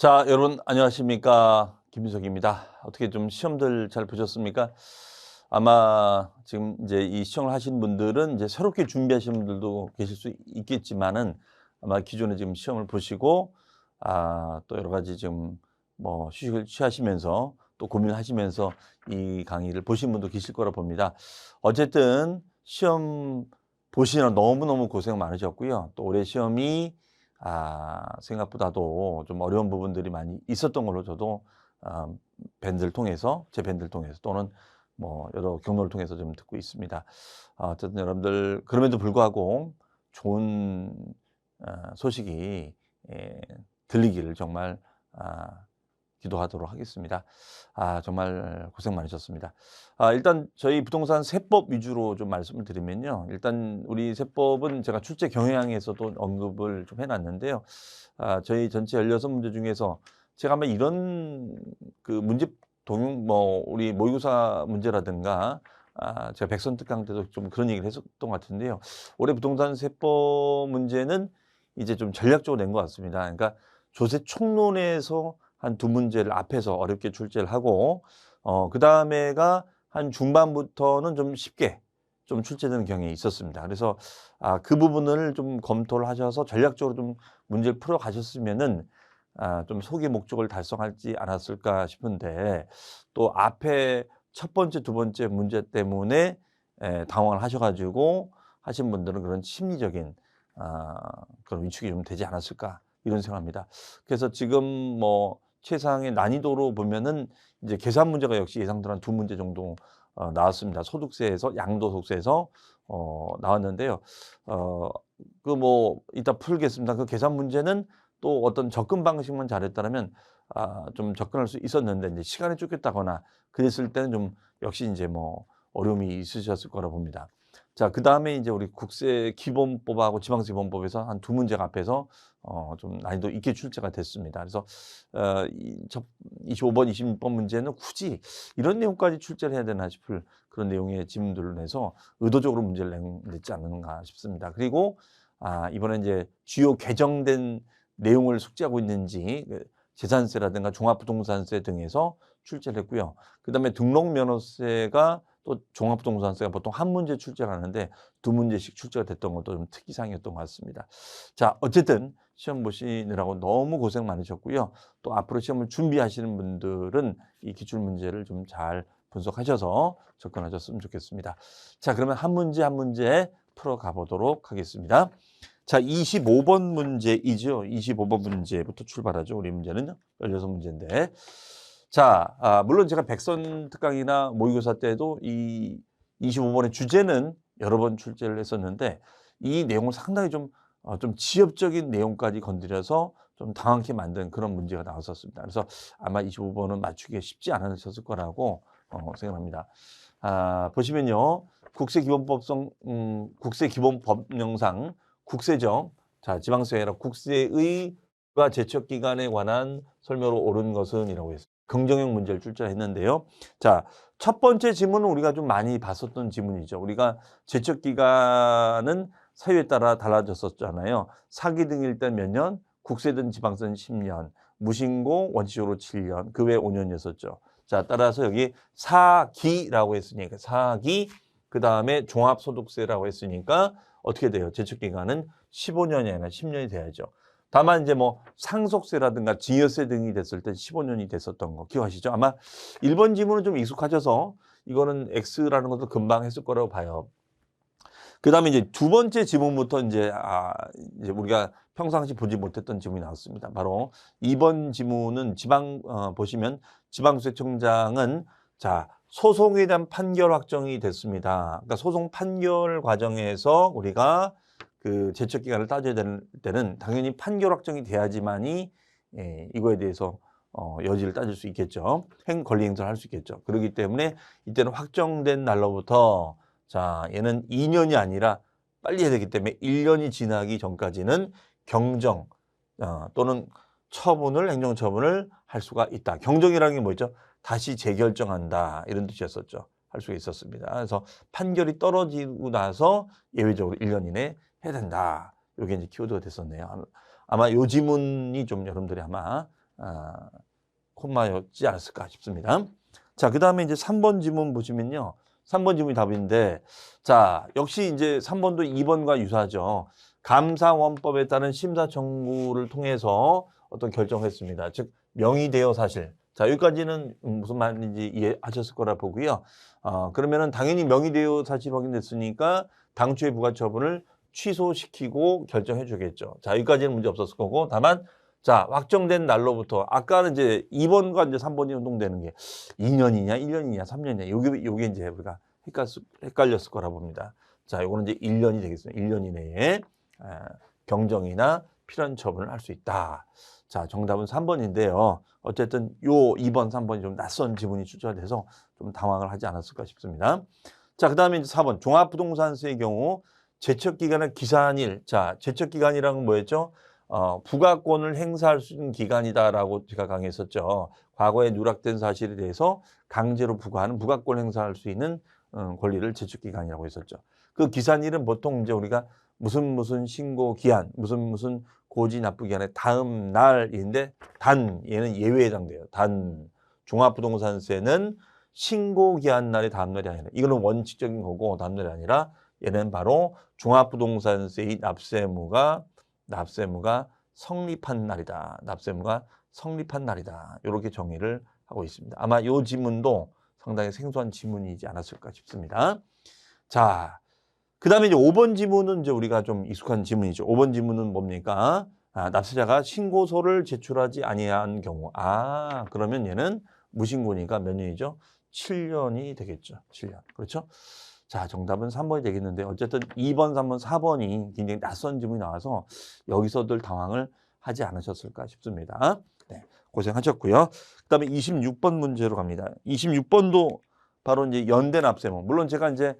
자, 여러분 안녕하십니까? 김민석입니다. 어떻게 좀 시험들 잘 보셨습니까? 아마 지금 이제 이 시험을 하신 분들은 이제 새롭게 준비하시는 분들도 계실 수 있겠지만은 아마 기존에 지금 시험을 보시고 또 여러 가지 지금 뭐 휴식을 취하시면서 또 고민을 하시면서 이 강의를 보신 분도 계실 거라 봅니다. 어쨌든 시험 보시느라 너무너무 고생 많으셨고요. 또 올해 시험이 생각보다도 좀 어려운 부분들이 많이 있었던 걸로 저도 아 밴드를 통해서 제 밴드를 통해서 또는 뭐 여러 경로를 통해서 좀 듣고 있습니다. 어쨌든 여러분들 그럼에도 불구하고 좋은 소식이 예 들리기를 정말 아 기도하도록 하겠습니다. 정말 고생 많으셨습니다. 일단 저희 부동산 세법 위주로 좀 말씀을 드리면요. 일단 우리 세법은 제가 출제 경향에서도 언급을 좀 해 놨는데요. 저희 전체 16 문제 중에서 제가 아마 이런 그 문제 동용 뭐 우리 모의고사 문제라든가 제가 백선 특강 때도 좀 그런 얘기를 했었던 것 같은데요. 올해 부동산 세법 문제는 이제 좀 전략적으로 낸 것 같습니다. 그러니까 조세 총론에서 한 두 문제를 앞에서 어렵게 출제를 하고 그다음에가 한 중반부터는 좀 쉽게 좀 출제되는 경향이 있었습니다. 그래서 그 부분을 좀 검토를 하셔서 전략적으로 좀 문제를 풀어 가셨으면은 좀 소기 목적을 달성하지 않았을까 싶은데 또 앞에 첫 번째, 두 번째 문제 때문에 당황을 하셔 가지고 하신 분들은 그런 심리적인 그런 위축이 좀 되지 않았을까 이런 생각합니다. 그래서 지금 뭐 최상의 난이도로 보면은 이제 계산 문제가 역시 예상대로 한 두 문제 정도 나왔습니다. 소득세에서 양도소득세에서 나왔는데요. 어 뭐 이따 풀겠습니다. 그 계산 문제는 또 어떤 접근 방식만 잘했다라면 좀 접근할 수 있었는데 인제 시간이 쫓겼다거나 그랬을 때는 좀 역시 인제 뭐 어려움이 있으셨을 거라 봅니다. 자, 그다음에 인제 우리 국세 기본법하고 지방세 기본법에서 한 두 문제가 앞에서 좀 난이도 있게 출제가 됐습니다. 그래서 이 첫 25번, 26번 문제는 굳이 이런 내용까지 출제를 해야 되나 싶을 그런 내용의 지문들을 내서 의도적으로 문제를 냈지 않았는가 싶습니다. 그리고 이번에 인제 주요 개정된 내용을 숙지하고 있는지 그 재산세라든가 종합부동산세 등에서 출제를 했고요. 그다음에 등록면허세가 또 종합부동산세가 보통 한 문제 출제를 하는데 두 문제씩 출제가 됐던 것도 좀 특이사항이었던 것 같습니다. 자, 어쨌든 시험 보시느라고 너무 고생 많으셨고요. 또 앞으로 시험을 준비하시는 분들은 이 기출 문제를 좀 잘 분석하셔서 접근하셨으면 좋겠습니다. 자, 그러면 한 문제 한 문제 풀어가 보도록 하겠습니다. 자, 25번 문제이죠. 25번 문제부터 출발하죠. 우리 문제는요. 16 문제인데. 자, 물론 제가 백선 특강이나 모의고사 때도 이 25번의 주제는 여러 번 출제를 했었는데 이 내용을 상당히 좀 지엽적인 내용까지 건드려서 좀 당황케 만든 그런 문제가 나왔었습니다. 그래서 아마 25번은 맞추기가 쉽지 않으셨을 거라고 생각합니다. 보시면요. 국세기본법령상 국세청, 자, 지방세가 아니라 국세의가 제척기간에 관한 설명으로 옳은 것은이라고 했습니다. 긍정형 문제를 출제했는데요. 자, 첫 번째 지문은 우리가 좀 많이 봤었던 지문이죠. 우리가 제척기간은 사유에 따라 달라졌었잖아요. 사기등일 땐 몇 년, 국세든 지방세는 10년, 무신고 원칙적으로 7년, 그 외 5년이었었죠. 자, 따라서 여기 사기라고 했으니까 사기, 그다음에 종합소득세라고 했으니까 어떻게 돼요? 제척기간은 15년이 아니라 10년이 돼야죠. 다만 이제 뭐 상속세라든가 증여세 등이 됐을 때 15년이 됐었던 거 기억하시죠? 아마 1번 지문은 좀 익숙하셔서 이거는 X라는 것도 금방 했을 거라고 봐요. 그다음에 이제 두 번째 지문부터 이제 우리가 평상시 보지 못했던 지문이 나왔습니다. 바로 2번 지문은 보시면 지방세청장은 자, 소송에 대한 판결 확정이 됐습니다. 그러니까 소송 판결 과정에서 우리가 그 제척 기간을 따져야 될 때는 당연히 판결 확정이 돼야지만이 이거에 대해서 여지를 따질 수 있겠죠. 권리 행사를 할 수 있겠죠. 그렇기 때문에 이때는 확정된 날로부터 자, 얘는 2년이 아니라 빨리 해야 되기 때문에 1년이 지나기 전까지는 경정 또는 행정처분을 할 수가 있다. 경정이라는 게 뭐죠? 다시 재결정한다. 이런 뜻이었었죠. 할 수가 있었습니다. 그래서 판결이 떨어지고 나서 예외적으로 1년 이내에 해야 된다. 요게 이제 키워드가 됐었네요. 아마 요 지문이 좀 여러분들이 아마 콤마였지 않았을까 싶습니다. 자, 그 다음에 이제 3번 지문 보시면요. 3번 지문이 답인데, 자, 역시 이제 3번도 2번과 유사하죠. 감사원법에 따른 심사 청구를 통해서 어떤 결정을 했습니다. 즉, 명의대여 사실. 자, 여기까지는 무슨 말인지 이해하셨을 거라 보고요. 그러면은 당연히 명의대여 사실 확인됐으니까 당초의 부가처분을 취소시키고 결정해 주겠죠. 자, 여기까지는 문제 없었을 거고, 다만, 자, 확정된 날로부터, 아까는 이제 2번과 이제 3번이 운동되는 게 2년이냐, 1년이냐, 3년이냐, 요게 이제 우리가 헷갈렸을 거라 봅니다. 자, 요거는 이제 1년이 되겠습니다. 1년 이내에 경정이나 필연 처분을 할 수 있다. 자, 정답은 3번인데요. 어쨌든 요 2번, 3번이 좀 낯선 지문이 출제돼서 좀 당황을 하지 않았을까 싶습니다. 자, 그 다음에 이제 4번. 종합부동산세의 경우 제척기간은 기산일. 자, 제척기간이라는 건 뭐였죠? 부가권을 행사할 수 있는 기간이다라고 제가 강의했었죠. 과거에 누락된 사실에 대해서 강제로 부과하는 부가권 행사할 수 있는 권리를 제척기간이라고 했었죠. 그 기산일은 보통 이제 우리가 무슨 신고 기한, 무슨 고지 납부 기한의 다음 날인데 얘는 예외에 해당돼요. 종합부동산세는 신고 기한 날의 다음 날이 아니라 이거는 원칙적인 거고 다음 날이 아니라 얘는 바로 종합부동산세의 납세무가 성립한 날이다. 납세무가 성립한 날이다. 이렇게 정의를 하고 있습니다. 아마 이 지문도 상당히 생소한 지문이지 않았을까 싶습니다. 자, 그 다음에 이제 5번 지문은 이제 우리가 좀 익숙한 지문이죠. 5번 지문은 뭡니까? 납세자가 신고서를 제출하지 아니한 경우. 그러면 얘는 무신고니까 몇 년이죠? 7년이 되겠죠. 7년. 그렇죠? 자, 정답은 3번이 되겠는데 어쨌든 2번, 3번, 4번이 굉장히 낯선 지문이 나와서 여기서들 당황을 하지 않으셨을까 싶습니다. 네, 고생하셨고요. 그 다음에 26번 문제로 갑니다. 26번도 바로 이제 연대 납세무. 물론 제가 이제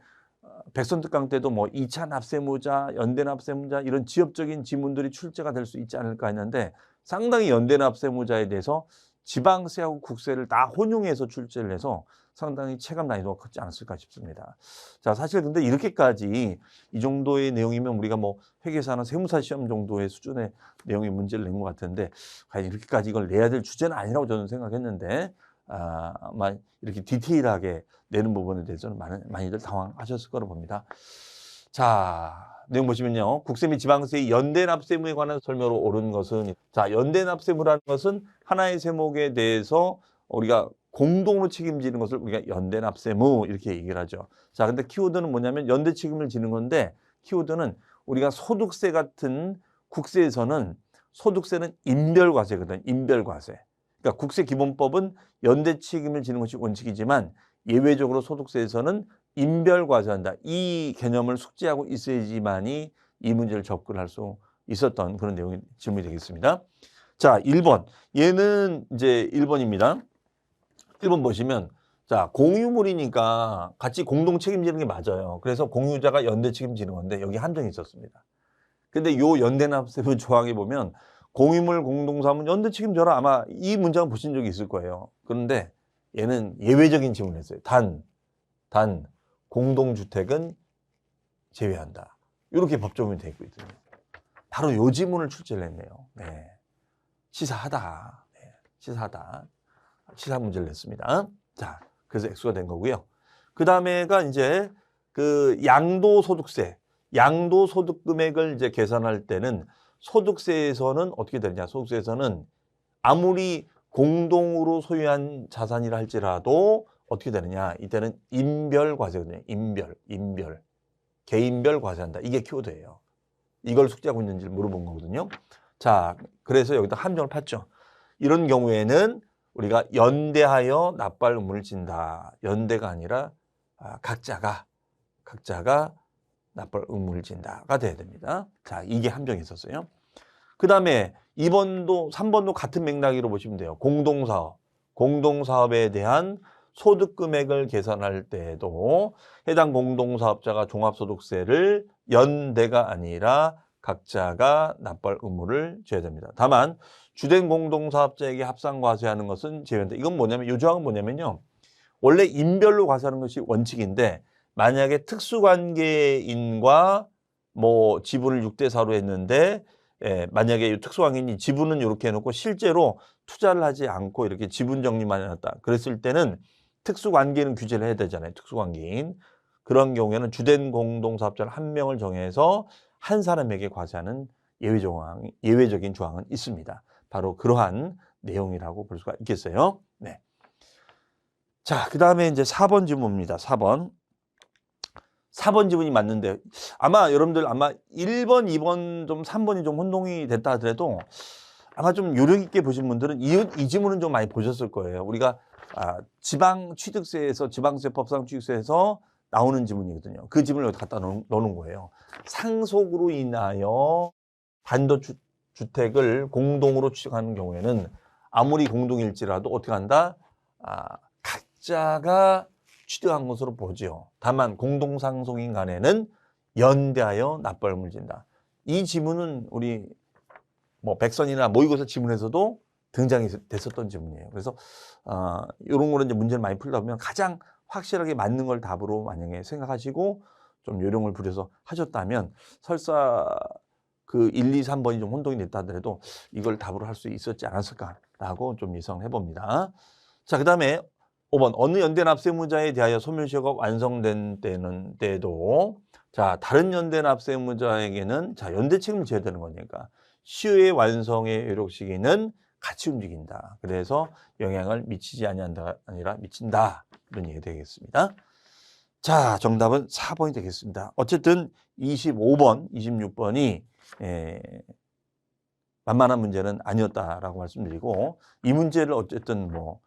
백선 특강 때도 뭐 2차 납세무자, 연대 납세무자 이런 지역적인 지문들이 출제가 될 수 있지 않을까 했는데 상당히 연대 납세무자에 대해서 지방세하고 국세를 다 혼용해서 출제를 해서 상당히 체감 난이도가 크지 않았을까 싶습니다. 자, 사실 근데 이렇게까지 이 정도의 내용이면 우리가 뭐 회계사나 세무사 시험 정도의 수준의 내용의 문제를 낸 것 같은데 과연 이렇게까지 이걸 내야 될 주제는 아니라고 저는 생각했는데 아마 이렇게 디테일하게 내는 부분에 대해서는 많이들 당황하셨을 거로 봅니다. 자, 내용 보시면요. 국세 및 지방세의 연대 납세무에 관한 설명으로 옳은 것은 자, 연대 납세무라는 것은 하나의 세목에 대해서 우리가 공동으로 책임지는 것을 우리가 연대 납세무 이렇게 얘기를 하죠. 자, 근데 키워드는 뭐냐면 연대 책임을 지는 건데 키워드는 우리가 소득세 같은 국세에서는 소득세는 인별과세거든. 인별과세. 그러니까 국세기본법은 연대 책임을 지는 것이 원칙이지만 예외적으로 소득세에서는 인별과세한다. 이 개념을 숙지하고 있어야지만이 이 문제를 접근할 수 있었던 그런 내용이 질문이 되겠습니다. 자, 1번. 얘는 이제 1번입니다. 1번 보시면 자, 공유물이니까 같이 공동 책임지는 게 맞아요. 그래서 공유자가 연대 책임지는 건데 여기 한정이 있었습니다. 근데 요 연대납세무 조항에 보면 공유물 공동사업은 연대 책임져라. 아마 이 문장을 보신 적이 있을 거예요. 그런데 얘는 예외적인 질문을 했어요. 단 공동주택은 제외한다. 이렇게 법조문이 되어 있거든요. 바로 요 지문을 출제를 했네요. 네. 시사하다. 네. 시사하다. 시사 문제를 냈습니다. 자, 그래서 액수가 된 거고요. 그 다음에가 이제 그 양도소득세. 양도소득 금액을 이제 계산할 때는 소득세에서는 어떻게 되느냐. 소득세에서는 아무리 공동으로 소유한 자산이라 할지라도 어떻게 되느냐. 이때는 인별과세거든요. 인별. 개인별 과세한다. 이게 키워드예요. 이걸 숙지하고 있는지 물어본 거거든요. 자, 그래서 여기다 함정을 팠죠. 이런 경우에는 우리가 연대하여 납발 의무를 진다. 연대가 아니라 각자가 납발 의무를 진다가 돼야 됩니다. 자, 이게 함정이 있었어요. 그 다음에 2번도 3번도 같은 맥락으로 보시면 돼요. 공동사업에 대한 소득 금액을 계산할 때에도 해당 공동사업자가 종합소득세를 연대가 아니라 각자가 납발 의무를 져야 됩니다. 다만 주된 공동사업자에게 합산과세하는 것은 제외한다. 이건 뭐냐면 이 조항은 뭐냐면요. 원래 인별로 과세하는 것이 원칙인데 만약에 특수관계인과 뭐 지분을 6대 4로 했는데 예, 만약에 특수관계인이 지분은 이렇게 해놓고 실제로 투자를 하지 않고 이렇게 지분 정리만 해놨다. 그랬을 때는 특수관계인 규제를 해야 되잖아요. 특수관계인. 그런 경우에는 주된 공동사업자를 한 명을 정해서 한 사람에게 과세하는 예외적인 조항은 있습니다. 바로 그러한 내용이라고 볼 수가 있겠어요. 네. 자, 그 다음에 이제 4번 지문입니다. 4번. 4번 지문이 맞는데 아마 여러분들 아마 1번, 2번 좀 3번이 좀 혼동이 됐다 하더라도 아마 좀 요령 있게 보신 분들은 이 지문은 좀 많이 보셨을 거예요. 우리가 지방취득세에서 지방세법상 취득세에서 나오는 지문이거든요. 그 지문을 여기 갖다 넣는 거예요. 상속으로 인하여 단독주택을 공동으로 취득하는 경우에는 아무리 공동일지라도 어떻게 한다? 각자가 취득한 것으로 보죠. 다만 공동상속인 간에는 연대하여 납부를 물진다. 이 지문은 우리 뭐 백선이나 모의고사 지문에서도 등장이 됐었던 지문이에요. 그래서 이런 거는 이제 문제를 많이 풀다 보면 가장 확실하게 맞는 걸 답으로 만약에 생각하시고 좀 요령을 부려서 하셨다면 설사 그 1, 2, 3번이 좀 혼동이 됐다 하더라도 이걸 답으로 할 수 있었지 않았을까라고 좀 예상을 해봅니다. 자, 그 다음에 5번 어느 연대납세무자에 대하여 소멸시효가 완성된 때도 자 다른 연대납세무자에게는 자 연대 책임을 져야 되는 거니까 시효의 완성의 효력 시기는 같이 움직인다. 그래서 영향을 미치지 아니한다 아니라 미친다 이런 얘기 되겠습니다. 자 정답은 4번이 되겠습니다. 어쨌든 25번, 26번이 만만한 문제는 아니었다라고 말씀드리고 이 문제를 어쨌든 뭐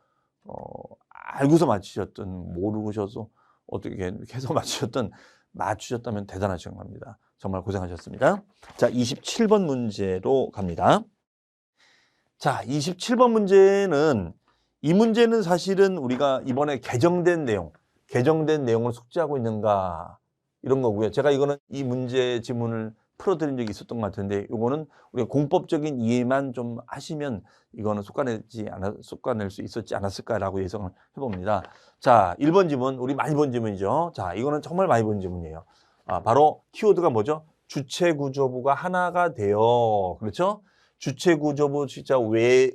알고서 맞추셨든 모르셔서 어떻게 해서 맞추셨다면 대단하신 겁니다. 정말 고생하셨습니다. 자, 27번 문제로 갑니다. 자, 27번 문제는 이 문제는 사실은 우리가 이번에 개정된 내용을 숙지하고 있는가 이런 거고요. 제가 이거는 이 문제 지문을 풀어드린 적이 있었던 것 같은데 이거는 우리가 공법적인 이해만 좀 하시면 이거는 솎아낼 수 있었지 않았을까라고 예상을 해봅니다. 자, 1번 지문 우리 많이 본 지문이죠. 자, 이거는 정말 많이 본 지문이에요. 바로 키워드가 뭐죠? 주체구조부가 하나가 되어 그렇죠? 주체구조부 주체자 외의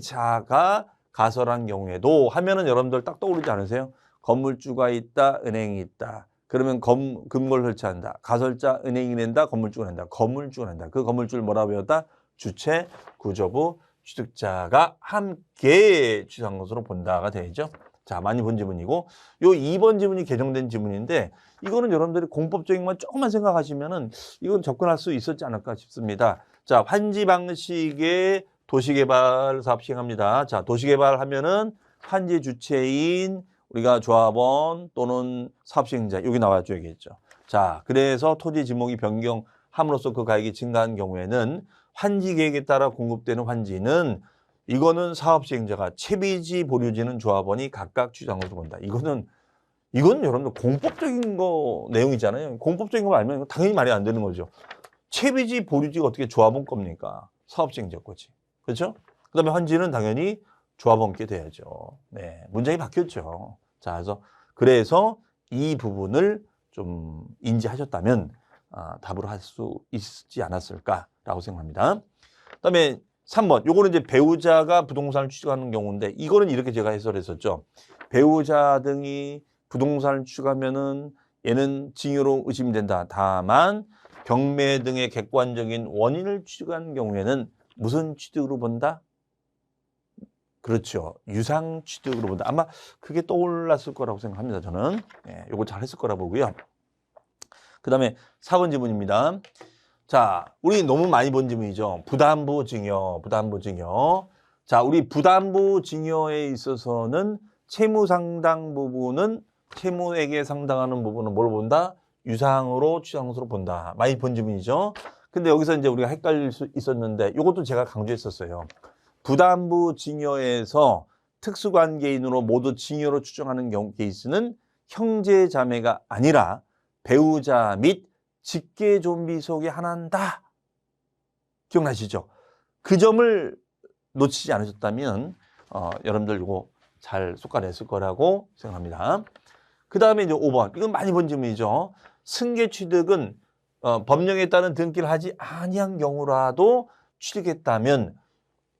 자가 가설한 경우에도 하면은 여러분들 딱 떠오르지 않으세요? 건물주가 있다, 은행이 있다. 그러면 금고를 설치한다. 가설자 은행이 낸다. 건물주가 낸다. 건물주가 낸다. 그 건물주를 뭐라고 배웠다? 주체, 구조부, 취득자가 함께 취득한 것으로 본다가 되죠. 자, 많이 본 지문이고 요 2번 지문이 개정된 지문인데 이거는 여러분들이 공법적인 건 조금만 생각하시면은 이건 접근할 수 있었지 않을까 싶습니다. 자, 환지 방식의 도시개발 사업 시행합니다. 자, 도시개발 하면은 환지 주체인 우리가 조합원 또는 사업시행자 여기 나와줘야 겠죠. 자, 그래서 토지 지목이 변경함으로써 그 가액이 증가한 경우에는 환지 계획에 따라 공급되는 환지는 이거는 사업시행자가 채비지 보류지는 조합원이 각각 취득한 것으로 본다. 이건 여러분들 공법적인 거 내용이잖아요. 공법적인 거 알면 당연히 말이 안 되는 거죠. 채비지 보류지가 어떻게 조합원 겁니까? 사업시행자 거지. 그렇죠? 그다음에 환지는 당연히 조합원께 돼야죠. 네, 문장이 바뀌었죠. 자, 그래서 이 부분을 좀 인지하셨다면 답으로 할 수 있지 않았을까라고 생각합니다. 그다음에 3번, 요거는 이제 배우자가 부동산을 취득하는 경우인데 이거는 이렇게 제가 해설했었죠. 배우자 등이 부동산을 취득하면은 얘는 징여로 의심된다. 다만 경매 등의 객관적인 원인을 취득한 경우에는 무슨 취득으로 본다? 그렇죠. 유상 취득으로 본다. 아마 그게 떠올랐을 거라고 생각합니다. 저는. 네, 요거 잘 했을 거라 보고요. 그 다음에 4번 지문입니다. 자, 우리 너무 많이 본 지문이죠. 부담부 증여. 자, 우리 부담부 증여에 있어서는 채무 상당 부분은 채무액에 상당하는 부분은 뭘 본다? 유상으로 취득한 것으로 본다. 많이 본 지문이죠. 근데 여기서 이제 우리가 헷갈릴 수 있었는데 이것도 제가 강조했었어요. 부담부 증여에서 특수관계인으로 모두 증여로 추정하는 경우 케이스는 형제 자매가 아니라 배우자 및 직계 좀비 속에 하나다. 기억나시죠? 그 점을 놓치지 않으셨다면 여러분들 이거 잘 솎아냈을 거라고 생각합니다. 그 다음에 이제 5번. 이건 많이 본 질문이죠. 승계 취득은 법령에 따른 등기를 하지 아니한 경우라도 취득했다면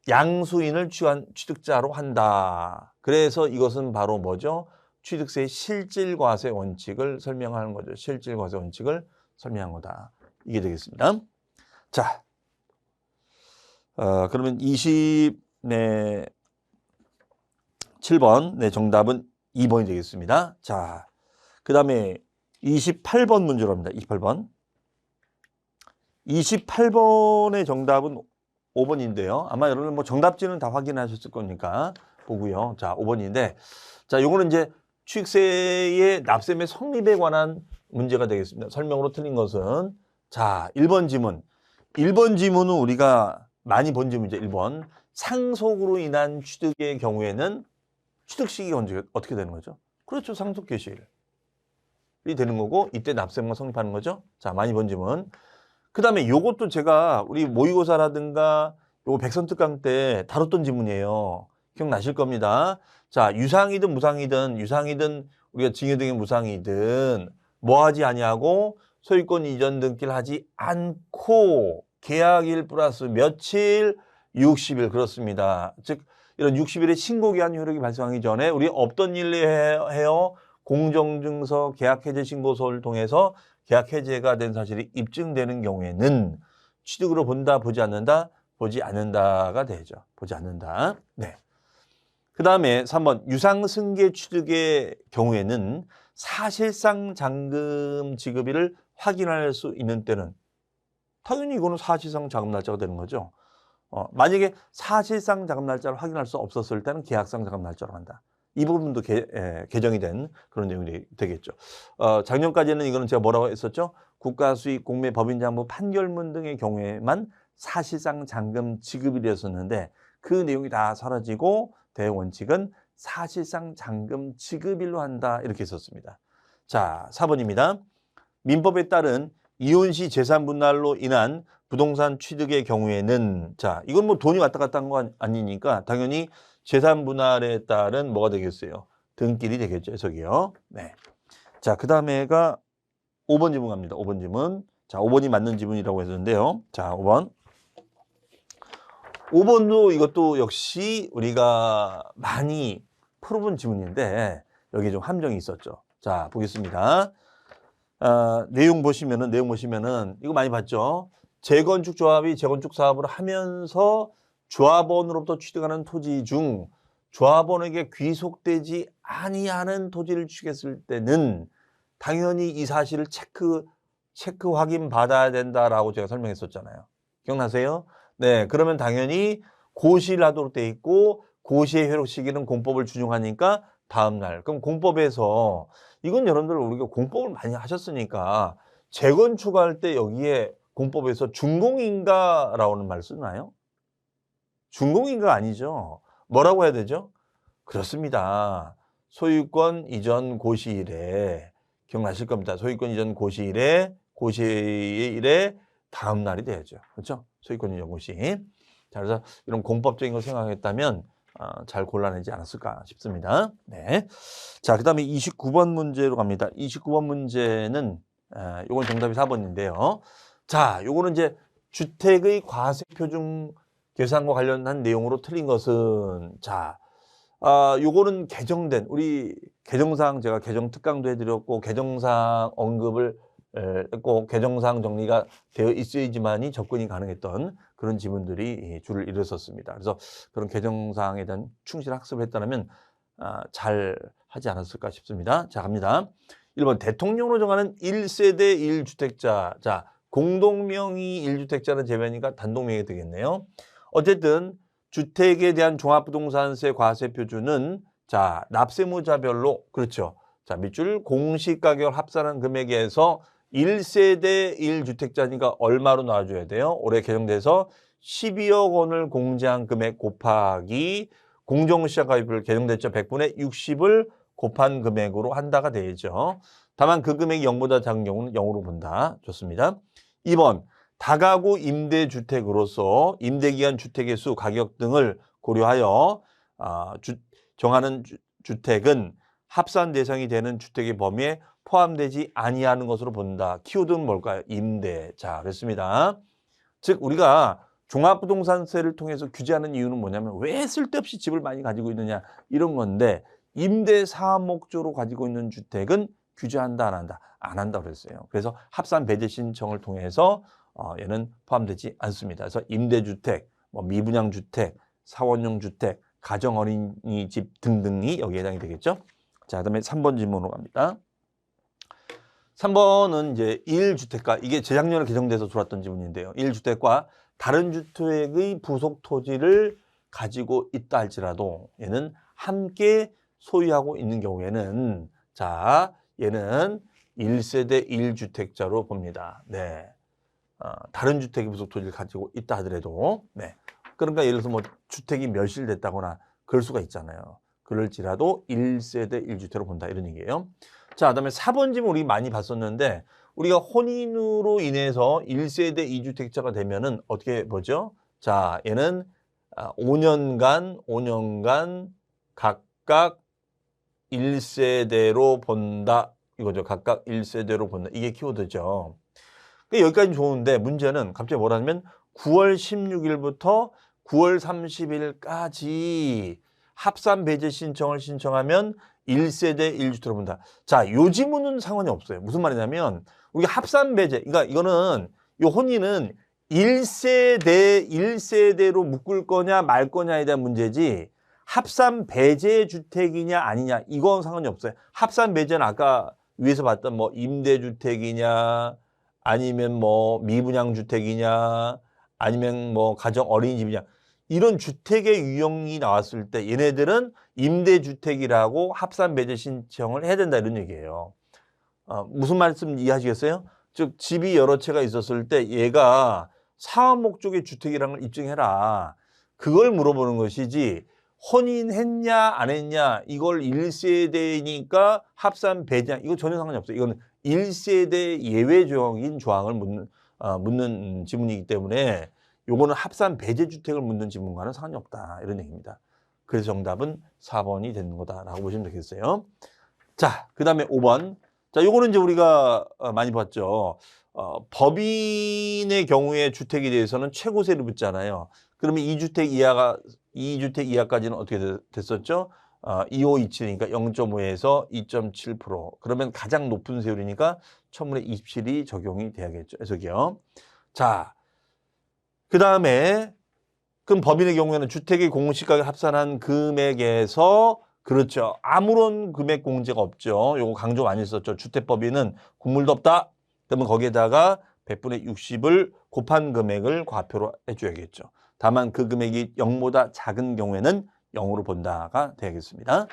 양수인을 취득자로 한다. 그래서 이것은 바로 뭐죠? 취득세의 실질과세 원칙을 설명하는 거죠. 실질과세 원칙을 설명한 거다. 이게 되겠습니다. 자, 그러면 27번 네, 정답은 2번이 되겠습니다. 자, 그 다음에 28번 문제로 합니다. 28번. 28번의 정답은 5번인데요. 아마 여러분 뭐 정답지는 다 확인하셨을 거니까 보고요. 자, 5번인데, 자, 요거는 이제 취득세의 납세의 성립에 관한 문제가 되겠습니다. 설명으로 틀린 것은, 자, 1번 지문. 1번 지문은 우리가 많이 본 지문이죠. 1번. 상속으로 인한 취득의 경우에는 취득 시기가 언제 어떻게 되는 거죠? 그렇죠. 상속 개시일이 되는 거고, 이때 납세가 성립하는 거죠. 자, 많이 본 지문. 그 다음에 요것도 제가 우리 모의고사라든가 요거 백선특강 때 다뤘던 지문이에요. 기억나실 겁니다. 자, 유상이든 무상이든 우리가 증여등의 무상이든 뭐 하지 아니하고 소유권 이전 등기를 하지 않고 계약일 플러스 며칠 60일 그렇습니다. 즉 이런 60일의 신고기한 효력이 발생하기 전에 우리 없던 일을 해요. 공정증서 계약해제 신고서를 통해서 계약 해제가 된 사실이 입증되는 경우에는 취득으로 본다, 보지 않는다, 보지 않는다가 되죠. 보지 않는다. 네. 그 다음에 3번 유상승계 취득의 경우에는 사실상 잔금 지급일을 확인할 수 있는 때는 당연히 이거는 사실상 자금 날짜가 되는 거죠. 만약에 사실상 자금 날짜를 확인할 수 없었을 때는 계약상 자금 날짜로 한다. 이 부분도 개정이 된 그런 내용이 되겠죠. 작년까지는 이거는 제가 뭐라고 했었죠? 국가수익, 공매, 법인장부, 판결문 등의 경우에만 사실상 잔금 지급일이었었는데 그 내용이 다 사라지고 대원칙은 사실상 잔금 지급일로 한다 이렇게 했었습니다. 자, 4번입니다. 민법에 따른 이혼 시 재산 분할로 인한 부동산 취득의 경우에는 자, 이건 뭐 돈이 왔다 갔다 한 거 아니니까 당연히 재산 분할에 따른 뭐가 되겠어요? 등기일이 되겠죠, 해석이요. 네. 자, 그 다음에가 5번 지문 갑니다. 5번 지문. 자, 5번이 맞는 지문이라고 했는데요. 자, 5번. 5번도 이것도 역시 우리가 많이 풀어본 지문인데 여기 좀 함정이 있었죠. 자, 보겠습니다. 내용 보시면은 이거 많이 봤죠? 재건축 조합이 재건축 사업을 하면서 조합원으로부터 취득하는 토지 중 조합원에게 귀속되지 아니하는 토지를 취득했을 때는 당연히 이 사실을 체크 확인 받아야 된다라고 제가 설명했었잖아요. 기억나세요? 네, 그러면 당연히 고시를 하도록 돼 있고 고시의 효력 시기는 공법을 준용하니까 다음 날. 그럼 공법에서 이건 여러분들 우리가 공법을 많이 하셨으니까 재건축할 때 여기에 공법에서 준공인가라는 말 쓰나요? 준공인가 아니죠. 뭐라고 해야 되죠? 그렇습니다. 소유권 이전 고시일에 기억나실 겁니다. 소유권 이전 고시일에 다음 날이 돼야죠. 그렇죠? 소유권 이전 고시. 자, 그래서 이런 공법적인 걸 생각했다면 잘 골라내지 않았을까 싶습니다. 네. 자, 그 다음에 29번 문제로 갑니다. 29번 문제는 이건 정답이 4번인데요. 자, 요거는 이제 주택의 과세표준 계산과 관련한 내용으로 틀린 것은 자, 요거는 개정된 우리 개정사항 제가 개정 특강도 해드렸고 개정사항 언급을 꼭 개정사항 정리가 되어 있어야지만이 접근이 가능했던 그런 지문들이 줄을 이뤘었습니다. 그래서 그런 개정사항에 대한 충실한 학습을 했다면 잘 하지 않았을까 싶습니다. 자, 갑니다. 1번 대통령으로 정하는 1세대 1주택자. 자, 공동명의 1주택자는 제외하니까 단독명의 되겠네요. 어쨌든 주택에 대한 종합부동산세 과세표준은 자, 납세무자별로 그렇죠. 자, 밑줄 공시가격 합산한 금액에서 1세대 1주택자니까 얼마로 나와줘야 돼요? 올해 개정돼서 12억 원을 공제한 금액 곱하기 공정시장가입을 개정됐죠. 100분의 60을 곱한 금액으로 한다가 되죠. 다만 그 금액이 0보다 작은 경우는 0으로 본다. 좋습니다. 2번 다가구 임대주택으로서 임대기한 주택의 수, 가격 등을 고려하여 정하는 주택은 합산 대상이 되는 주택의 범위에 포함되지 아니하는 것으로 본다. 키워드는 뭘까요? 임대. 자, 그렇습니다. 즉 우리가 종합부동산세를 통해서 규제하는 이유는 뭐냐면 왜 쓸데없이 집을 많이 가지고 있느냐 이런 건데 임대 사업 목적으로 가지고 있는 주택은 규제한다 안 한다? 안 한다 그랬어요. 그래서 합산 배제 신청을 통해서 얘는 포함되지 않습니다. 그래서 임대주택, 뭐 미분양 주택, 사원용 주택, 가정 어린이집 등등이 여기에 해당이 되겠죠. 자, 그다음에 3번 질문으로 갑니다. 3번은 이제 1주택과 이게 재작년에 개정돼서 들어왔던 질문인데요. 1주택과 다른 주택의 부속 토지를 가지고 있다 할지라도 얘는 함께 소유하고 있는 경우에는 자, 얘는 1세대 1주택자로 봅니다. 네. 다른 주택의 부속 토지를 가지고 있다 하더라도 네. 그러니까 예를 들어서 뭐 주택이 멸실됐다거나 그럴 수가 있잖아요. 그럴지라도 1세대 1주택으로 본다 이런 얘기예요. 자, 그다음에 4번 질문 우리 많이 봤었는데 우리가 혼인으로 인해서 1세대 2주택자가 되면은 어떻게 보죠? 자, 얘는 5년간 각각 1세대로 본다. 이거죠. 각각 1세대로 본다. 이게 키워드죠. 그러니까 여기까지는 좋은데 문제는 갑자기 뭐라냐면 9월 16일부터 9월 30일까지 합산 배제 신청을 신청하면 1세대 1주택으로 본다. 자, 요 지문은 상관이 없어요. 무슨 말이냐면 우리가 합산 배제, 그러니까 이거는 요 혼인은 1세대로 묶을 거냐 말 거냐에 대한 문제지 합산 배제 주택이냐 아니냐 이건 상관이 없어요. 합산 배제는 아까 위에서 봤던 뭐 임대주택이냐 아니면 뭐 미분양 주택이냐 아니면 뭐 가정 어린이집이냐 이런 주택의 유형이 나왔을 때 얘네들은 임대주택이라고 합산 배제 신청을 해야 된다 이런 얘기예요. 무슨 말씀 이해하시겠어요? 즉 집이 여러 채가 있었을 때 얘가 사업 목적의 주택이라는 걸 입증해라. 그걸 물어보는 것이지 혼인했냐 안 했냐 이걸 1세대니까 합산 배제냐 이거 전혀 상관이 없어요. 이거는 1세대 예외적인 조항을 묻는 지문이기 때문에 요거는 합산 배제 주택을 묻는 지문과는 상관이 없다 이런 얘기입니다. 그래서 정답은 4번이 되는 거다라고 보시면 되겠어요. 자, 그다음에 5번. 자, 요거는 이제 우리가 많이 봤죠. 법인의 경우에 주택에 대해서는 최고세를 묻잖아요. 그러면 2주택 이하까지는 어떻게 됐었죠? 2527이니까 0.5에서 2.7%. 그러면 가장 높은 세율이니까 1027이 적용이 돼야겠죠. 해석이요. 자, 그 다음에 그럼 법인의 경우에는 주택의 공시가격 합산한 금액에서 그렇죠. 아무런 금액 공제가 없죠. 요거 강조 많이 했었죠. 주택법인은 국물도 없다. 그러면 거기에다가 100분의 60을 곱한 금액을 과표로 해줘야겠죠. 다만 그 금액이 0보다 작은 경우에는 0으로 본다가 되겠습니다.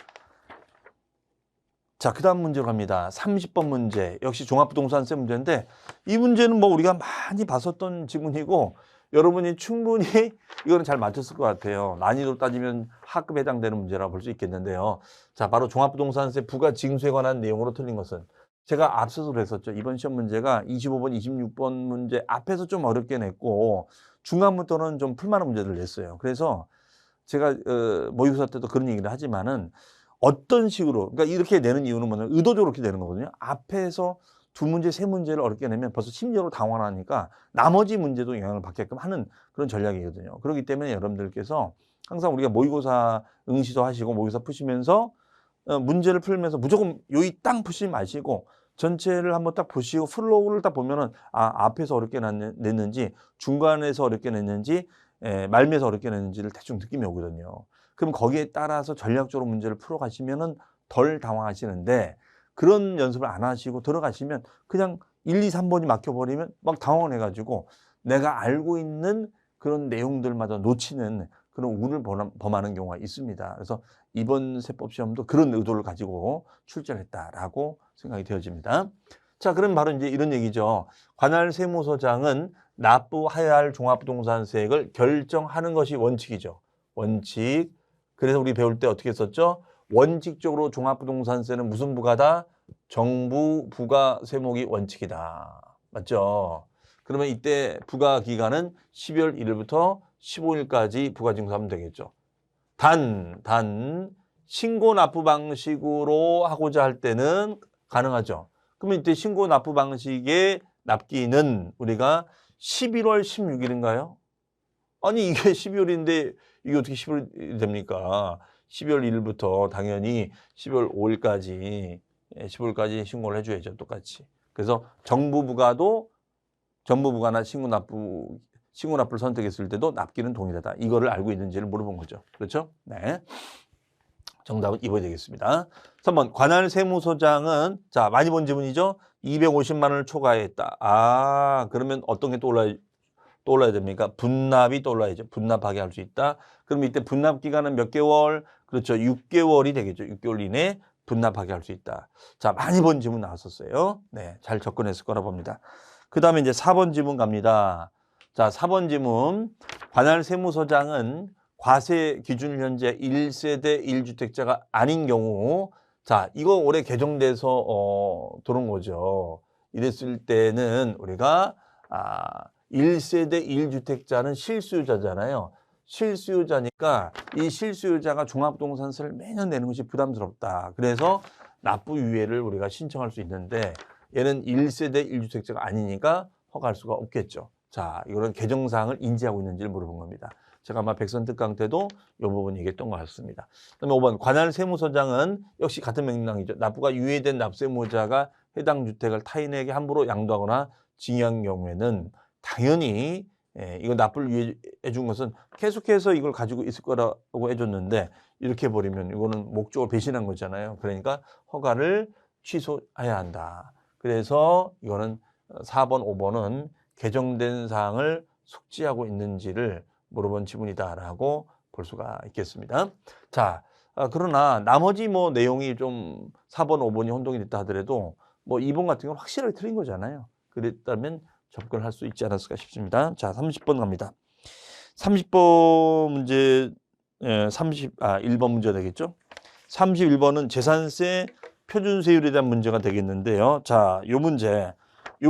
자, 그 다음 문제로 갑니다. 30번 문제. 역시 종합부동산세 문제인데 이 문제는 뭐 우리가 많이 봤었던 지문이고 여러분이 충분히 이거는 잘 맞췄을 것 같아요. 난이도 따지면 하급에 해당되는 문제라고 볼 수 있겠는데요. 자, 바로 종합부동산세 부가징수에 관한 내용으로 틀린 것은 제가 앞서서 그랬었죠. 이번 시험 문제가 25번, 26번 문제 앞에서 좀 어렵게 냈고 중간부터는 좀 풀만한 문제를 냈어요. 그래서 제가 모의고사 때도 그런 얘기를 하지만은 어떤 식으로 그러니까 이렇게 내는 이유는 뭐냐면 의도적으로 이렇게 내는 거거든요. 앞에서 두 문제, 세 문제를 어렵게 내면 벌써 심리적으로 당황하니까 나머지 문제도 영향을 받게끔 하는 그런 전략이거든요. 그렇기 때문에 여러분들께서 항상 우리가 모의고사 응시도 하시고 모의고사 푸시면서 문제를 풀면서 무조건 여기 땅 푸시지 마시고 전체를 한번 딱 보시고 플로우를 딱 보면은 앞에서 어렵게 냈는지 중간에서 어렵게 냈는지 말미에서 어렵게 냈는지를 대충 느낌이 오거든요. 그럼 거기에 따라서 전략적으로 문제를 풀어가시면은 덜 당황하시는데 그런 연습을 안 하시고 들어가시면 그냥 1, 2, 3번이 막혀버리면 막 당황을 해가지고 내가 알고 있는 그런 내용들마저 놓치는 그런 운을 범하는 경우가 있습니다. 그래서 이번 세법 시험도 그런 의도를 가지고 출제했다라고 생각이 되어집니다. 자, 그럼 바로 이제 이런 얘기죠. 관할 세무서장은 납부해야 할 종합부동산세액을 결정하는 것이 원칙이죠. 원칙. 그래서 우리 배울 때 어떻게 했었죠? 원칙적으로 종합부동산세는 무슨 부가다? 정부 부가 세목이 원칙이다. 맞죠? 그러면 이때 부가 기간은 12월 1일부터 15일까지 부가징수하면 되겠죠. 단 신고 납부 방식으로 하고자 할 때는 가능하죠. 그러면 이때 신고 납부 방식의 납기는 우리가 11월 16일인가요? 아니 이게 12월인데 이게 어떻게 10월이 됩니까? 12월 1일부터 당연히 12월 5일까지 15일까지 신고를 해줘야죠. 똑같이. 그래서 정부부가나 신고납부를 선택했을 때도 납기는 동일하다. 이거를 알고 있는지를 물어본 거죠. 그렇죠? 네. 정답은 2번이 되겠습니다. 3번 관할 세무서장은 자 많이 본 지문이죠. 250만 원을 초과했다. 아 그러면 어떤 게 떠올라야 됩니까? 분납이 떠올라야죠. 분납하게 할 수 있다. 그럼 이때 분납 기간은 몇 개월? 그렇죠. 6개월이 되겠죠. 6개월 이내 분납하게 할 수 있다. 자 많이 본 지문 나왔었어요. 네, 잘 접근했을 거라 봅니다. 그 다음에 이제 4번 지문 갑니다. 자 4번 지문 관할 세무서장은 과세 기준 현재 1세대 1주택자가 아닌 경우 자 이거 올해 개정돼서 들어온 거죠. 이랬을 때는 우리가 1세대 1주택자는 실수요자잖아요. 실수요자니까 이 실수요자가 종합부동산세를 매년 내는 것이 부담스럽다. 그래서 납부 유예를 우리가 신청할 수 있는데 얘는 1세대 1주택자가 아니니까 허가할 수가 없겠죠. 자, 이거는 개정사항을 인지하고 있는지를 물어본 겁니다. 제가 아마 백선 특강 때도 이 부분 얘기했던 것 같습니다. 그다음에 5번 관할 세무서장은 역시 같은 맥락이죠. 납부가 유예된 납세무자가 해당 주택을 타인에게 함부로 양도하거나 징여한 경우에는 당연히 이거 납부를 유예해 준 것은 계속해서 이걸 가지고 있을 거라고 해줬는데 이렇게 해버리면 이거는 목적을 배신한 거잖아요. 그러니까 허가를 취소해야 한다. 그래서 이거는 4번, 5번은 개정된 사항을 숙지하고 있는지를 물어본 지문이다라고 볼 수가 있겠습니다. 자, 그러나 나머지 뭐 내용이 좀 4번, 5번이 혼동이 됐다 하더라도 뭐 2번 같은 경우는 확실하게 틀린 거잖아요. 그랬다면 접근을 할 수 있지 않았을까 싶습니다. 자, 30번 갑니다. 30번 문제, 1번 문제가 되겠죠? 31번은 재산세 표준세율에 대한 문제가 되겠는데요. 자, 요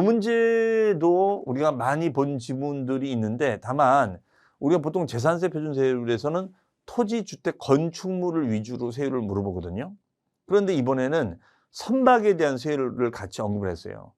문제도 우리가 많이 본 지문들이 있는데 다만 우리가 보통 재산세 표준세율에서는 토지, 주택, 건축물을 위주로 세율을 물어보거든요. 그런데 이번에는 선박에 대한 세율을 같이 언급을 했어요.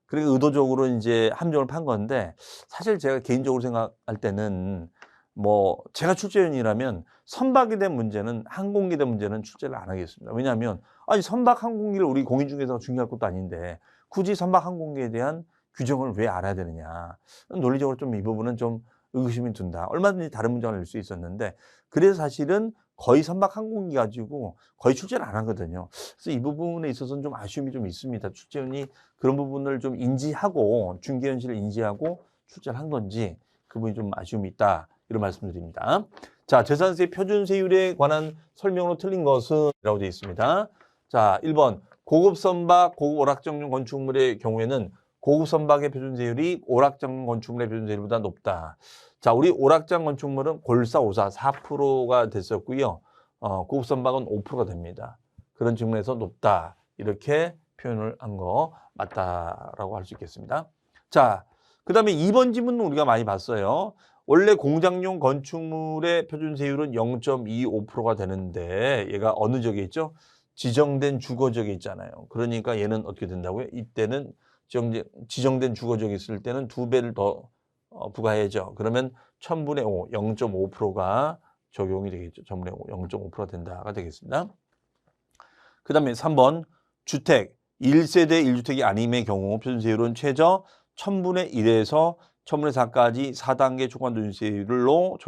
그리고 의도적으로 이제 함정을 판 건데 사실 제가 개인적으로 생각할 때는 뭐 제가 출제원이라면 선박에 대한 문제는 항공기에 대한 문제는 출제를 안 하겠습니다. 왜냐하면 아니 선박 항공기를 우리 공인중개사가 중요할 것도 아닌데 굳이 선박 항공기에 대한 규정을 왜 알아야 되느냐. 논리적으로 좀 이 부분은 좀 의구심이 든다. 얼마든지 다른 문장을 낼 수 있었는데 그래서 사실은 거의 선박 항공기 가지고 거의 출제를 안 하거든요. 그래서 이 부분에 있어서는 좀 아쉬움이 좀 있습니다. 출제원이 그런 부분을 좀 인지하고 중개 현실을 인지하고 출제를 한 건지 그 부분이 좀 아쉬움이 있다. 이런 말씀을 드립니다. 자, 재산세 표준세율에 관한 설명으로 틀린 것은 이라고 되어 있습니다. 자, 1번 고급 선박, 고급 오락정용 건축물의 경우에는 고급 선박의 표준세율이 오락장 건축물의 표준세율보다 높다. 자, 우리 오락장 건축물은 골사오사 4%가 됐었고요. 고급 선박은 5%가 됩니다. 그런 측면에서 높다. 이렇게 표현을 한 거 맞다라고 할 수 있겠습니다. 자, 그 다음에 2번 지문은 우리가 많이 봤어요. 원래 공장용 건축물의 표준세율은 0.25%가 되는데 얘가 어느 지역에 있죠? 지정된 주거지역에 있잖아요. 그러니까 얘는 어떻게 된다고요? 이때는 지정된 주거지역에 있을 때는 2배를 더 부과해야죠. 그러면 1000분의 5, 0.5%가 적용이 되겠죠. 1000분의 5, 0.5%가 된다가 되겠습니다. 그 다음에 3번 주택, 1세대 1주택이 아님의 경우 표준세율은 최저 1000분의 1에서 1000분의 4까지 4단계 초과누진세율로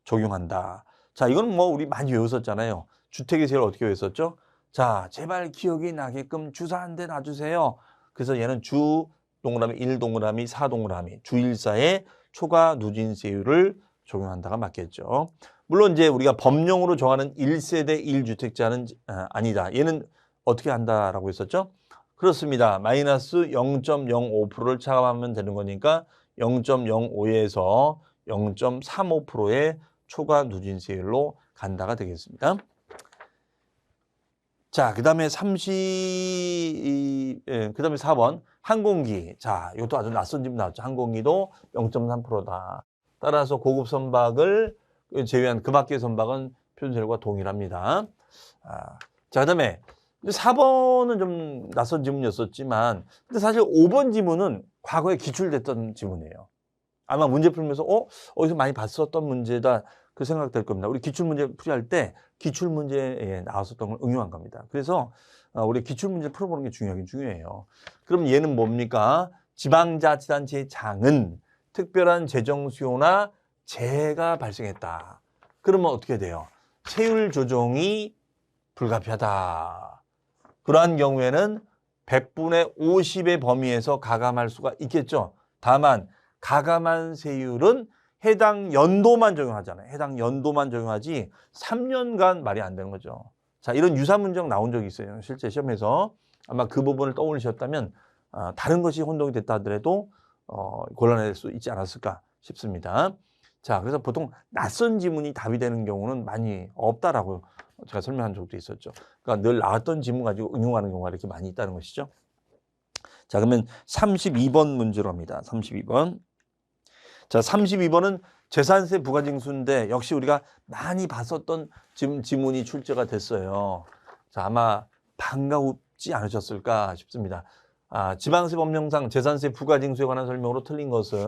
적용한다. 자, 이건 뭐 우리 많이 외웠었잖아요. 주택의 세율 어떻게 외웠었죠? 자, 제발 기억이 나게끔 주사 한 대 놔주세요. 그래서 얘는 주 동그라미 1 동그라미 4 동그라미 주 1사의 초과 누진세율을 적용한다가 맞겠죠. 물론 이제 우리가 법령으로 정하는 1세대 1주택자는 아니다. 얘는 어떻게 한다라고 했었죠? 그렇습니다. 마이너스 0.05%를 차감하면 되는 거니까 0.05에서 0.35%의 초과 누진세율로 간다가 되겠습니다. 자, 그다음에 4번 항공기. 자, 이것도 아주 낯선 질문 나왔죠. 항공기도 0.3%다. 따라서 고급 선박을 제외한 그 밖의 선박은 표준세율과 동일합니다. 자, 그다음에 근데 4번은 좀 낯선 지문이었었지만 근데 사실 5번 지문은 과거에 기출됐던 지문이에요. 아마 문제 풀면서 어디서 많이 봤었던 문제다 그 생각될 겁니다. 우리 기출 문제 풀이할 때 기출 문제에 나왔었던 걸 응용한 겁니다. 그래서 우리 기출 문제를 풀어보는 게 중요하긴 중요해요. 그럼 얘는 뭡니까? 지방자치단체장은 특별한 재정 수요나 재해가 발생했다. 그러면 어떻게 돼요? 세율 조정이 불가피하다. 그러한 경우에는 100분의 50의 범위에서 가감할 수가 있겠죠. 다만 가감한 세율은 해당 연도만 적용하잖아요. 해당 연도만 적용하지 3년간 말이 안 되는 거죠. 자, 이런 유사 문제가 나온 적이 있어요. 실제 시험에서 아마 그 부분을 떠올리셨다면 다른 것이 혼동이 됐다 하더라도 곤란할 수 있지 않았을까 싶습니다. 자, 그래서 보통 낯선 지문이 답이 되는 경우는 많이 없다라고 제가 설명한 적도 있었죠. 그러니까 늘 나왔던 지문 가지고 응용하는 경우가 이렇게 많이 있다는 것이죠. 자, 그러면 32번 문제로 합니다. 32번. 자, 32번은 재산세 부과징수인데 역시 우리가 많이 봤었던 지문이 출제가 됐어요. 자, 아마 반가우지 않으셨을까 싶습니다. 지방세 법령상 재산세 부과징수에 관한 설명으로 틀린 것은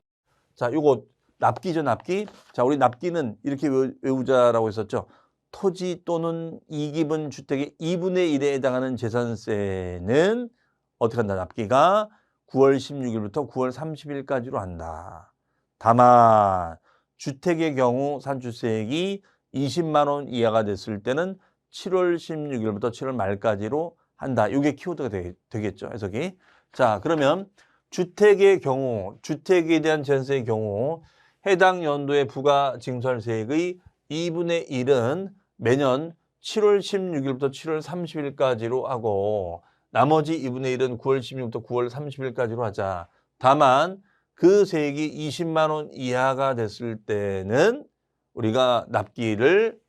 자, 요거 납기죠, 납기. 자, 우리 납기는 이렇게 외우자라고 했었죠. 토지 또는 이기분 주택의 2분의 1에 해당하는 재산세는 어떻게 한다? 납기가 9월 16일부터 9월 30일까지로 한다. 다만 주택의 경우 산출세액이 20만 원 이하가 됐을 때는 7월 16일부터 7월 말까지로 한다. 이게 키워드가 되겠죠. 해석이. 자, 그러면 주택의 경우, 주택에 대한 전세의 경우 해당 연도에 부과징수할 세액의 2분의 1은 매년 7월 16일부터 7월 30일까지로 하고 나머지 2분의 1은 9월 16일부터 9월 30일까지로 하자. 다만 그 세액이 20만 원 이하가 됐을 때는 우리가 납기를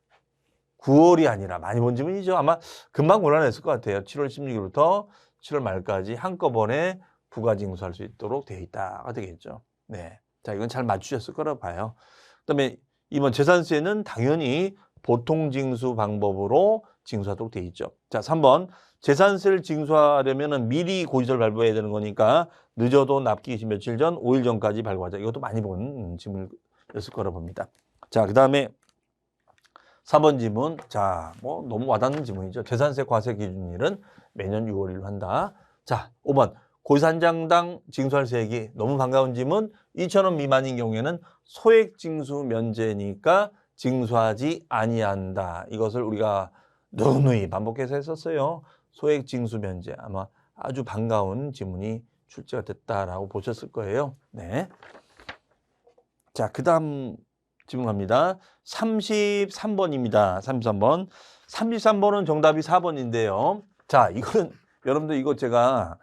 9월이 아니라 많이 본 지문이죠. 아마 금방 곤란했을 것 같아요. 7월 16일부터 7월 말까지 한꺼번에 부과징수할 수 있도록 되어 있다가 되겠죠. 네, 자 이건 잘 맞추셨을 거라고 봐요. 그다음에 이번 재산세는 당연히 보통징수 방법으로 징수하도록 되어 있죠. 자, 3번 재산세를 징수하려면 미리 고지서를 발부해야 되는 거니까 늦어도 납기 며칠 전, 5일 전까지 발부하자. 이것도 많이 본 지문이었을 거라 봅니다. 자, 그 다음에 4번 지문. 자, 뭐 너무 와닿는 지문이죠. 재산세 과세 기준일은 매년 6월 1일로 한다. 자, 5번 고지산장당 징수할 세액이 너무 반가운 지문. 2,000원 미만인 경우에는 소액징수 면제니까 징수하지 아니한다. 이것을 우리가 누누이 반복해서 했었어요. 소액징수 면제. 아마 아주 반가운 지문이 출제가 됐다라고 보셨을 거예요. 네. 자, 그 다음 지문 갑니다. 33번입니다. 33번. 33번은 정답이 4번인데요. 자, 이거는 여러분들 이거 제가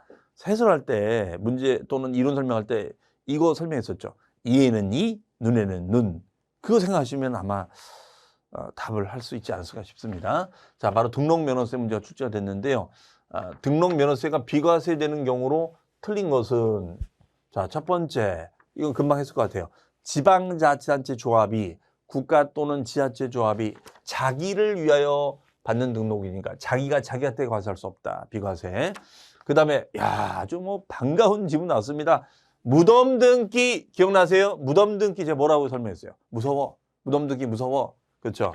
해설할 때 문제 또는 이론 설명할 때 이거 설명했었죠. 이에는 이, 눈에는 눈. 그거 생각하시면 아마 답을 할 수 있지 않을까 싶습니다. 자, 바로 등록면허세 문제가 출제가 됐는데요. 등록면허세가 비과세되는 경우로 틀린 것은 자, 첫 번째 이건 금방 했을 것 같아요. 지방자치단체 조합이 국가 또는 지자체 조합이 자기를 위하여 받는 등록이니까 자기가 자기한테 과세할 수 없다. 비과세. 그 다음에 아주 뭐 반가운 지문 나왔습니다. 무덤 등기 기억나세요? 무덤 등기 제가 뭐라고 설명했어요? 무서워. 무덤 등기 무서워. 그렇죠?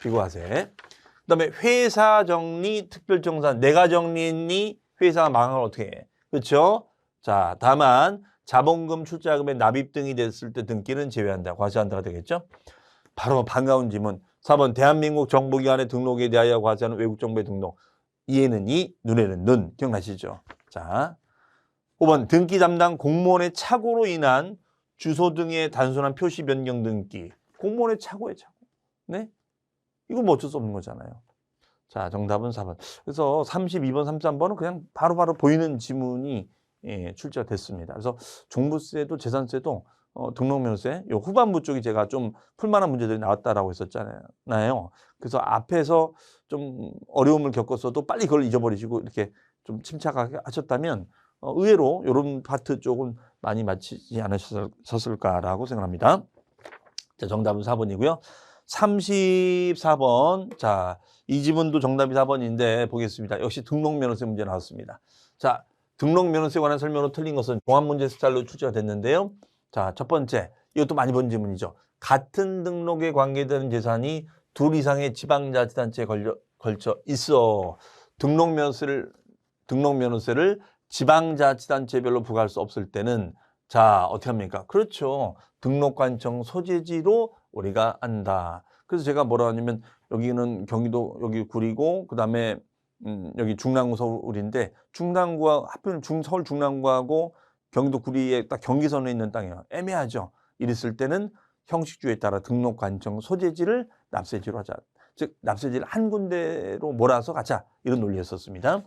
비과세. 그 다음에 회사 정리 특별정산. 내가 정리했니? 회사가 망하면 어떻게 해? 그렇죠? 자, 다만 자본금 출자금의 납입 등이 됐을 때 등기는 제외한다. 과세한다가 되겠죠? 바로 반가운 지문. 4번 대한민국 정보기관의 등록에 대하여 과세하는 외국 정보의 등록. 이에는 이, 눈에는 눈. 기억나시죠? 자, 5번 등기 담당 공무원의 착오로 인한 주소 등의 단순한 표시 변경 등기. 공무원의 착오에 착오. 네? 이건 뭐 어쩔 수 없는 거잖아요. 자, 정답은 4번. 그래서 32번, 33번은 그냥 바로바로 보이는 지문이 출제가 됐습니다. 그래서 종부세도 재산세도 등록면허세 요 후반부 쪽이 제가 좀 풀만한 문제들이 나왔다라고 했었잖아요. 그래서 앞에서 좀 어려움을 겪었어도 빨리 그걸 잊어버리시고 이렇게 좀 침착하게 하셨다면 의외로 이런 파트 쪽은 많이 맞히지 않으셨을까라고 생각합니다. 자, 정답은 4번이고요. 34번. 자, 이 지문도 정답이 4번인데 보겠습니다. 역시 등록면허세 문제 나왔습니다. 자, 등록면허세에 관한 설명으로 틀린 것은 종합문제 스타일로 출제가 됐는데요. 자, 첫 번째. 이것도 많이 본 지문이죠. 같은 등록에 관계되는 재산이 둘 이상의 지방자치단체에 걸쳐 있어. 등록면허세를 지방자치단체별로 부과할 수 없을 때는 자, 어떻게 합니까? 그렇죠. 등록관청 소재지로 우리가 한다. 그래서 제가 뭐라 하냐면 여기는 경기도 여기 구리고 그다음에 여기 중랑구 서울인데 중랑구와 하필 서울 중랑구하고 경기도 구리에 딱 경기선에 있는 땅이에요. 애매하죠. 이랬을 때는 형식주에 따라 등록관청 소재지를 납세지로 하자. 즉 납세지를 한 군데로 몰아서 가자. 이런 논리였었습니다.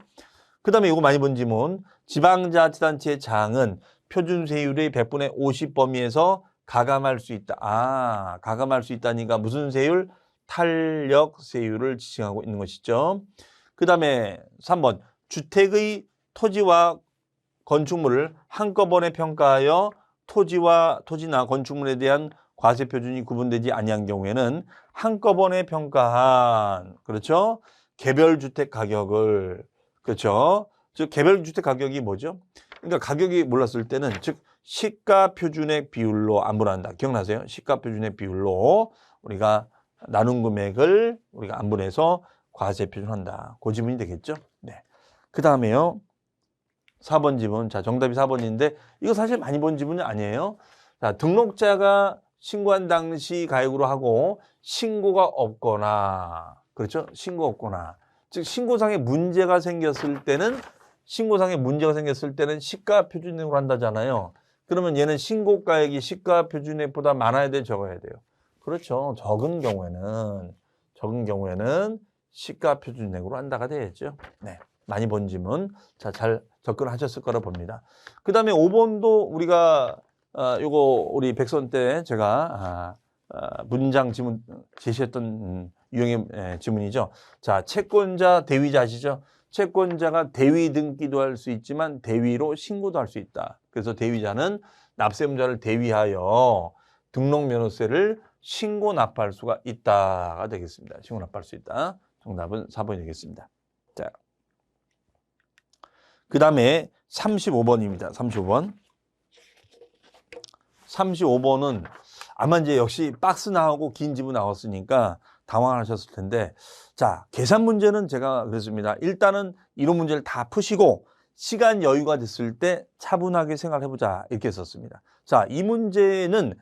그 다음에 이거 많이 본 지문. 지방자치단체의 장은 표준세율의 100분의 50 범위에서 가감할 수 있다. 아, 가감할 수 있다니까 무슨 세율? 탄력세율을 지칭하고 있는 것이죠. 그 다음에 3번. 주택의 토지와 건축물을 한꺼번에 평가하여 토지나 건축물에 대한 과세 표준이 구분되지 아니한 경우에는 한꺼번에 평가한, 그렇죠? 개별 주택 가격을, 그렇죠? 즉 개별 주택 가격이 뭐죠? 그러니까 가격이 몰랐을 때는 즉 시가 표준액 비율로 안분한다. 기억나세요? 시가 표준액 비율로 우리가 나눈 금액을 우리가 안분해서 과세 표준한다. 그 지문이 되겠죠? 네. 그 다음에요. 4번 지문. 자, 정답이 4번인데 이거 사실 많이 본 지문이 아니에요. 자, 등록자가 신고한 당시 가액으로 하고 신고가 없거나, 그렇죠? 신고 없거나. 즉 신고상에 문제가 생겼을 때는 시가 표준액으로 한다잖아요. 그러면 얘는 신고가액이 시가 표준액보다 많아야 돼, 적어야 돼요. 그렇죠. 적은 경우에는 시가 표준액으로 한다가 되겠죠. 네. 많이 본 지문. 자, 잘 접근하셨을 거라 봅니다. 그 다음에 5번도 우리가 요거 우리 백선 때 제가 문장 지문 제시했던 유형의 지문이죠. 자, 채권자, 대위자 아시죠? 채권자가 대위 등기도 할 수 있지만 대위로 신고도 할 수 있다. 그래서 대위자는 납세의무자를 대위하여 등록면허세를 신고 납부할 수가 있다가 되겠습니다. 신고 납부할 수 있다. 정답은 4번이 되겠습니다. 자, 그 다음에 35번입니다. 35번은 아마 이제 역시 박스 나오고 긴 지문 나왔으니까 당황하셨을 텐데, 자, 계산 문제는 제가 그랬습니다. 일단은 이론 문제를 다 푸시고 시간 여유가 됐을 때 차분하게 생각해보자 이렇게 했었습니다. 자, 이 문제는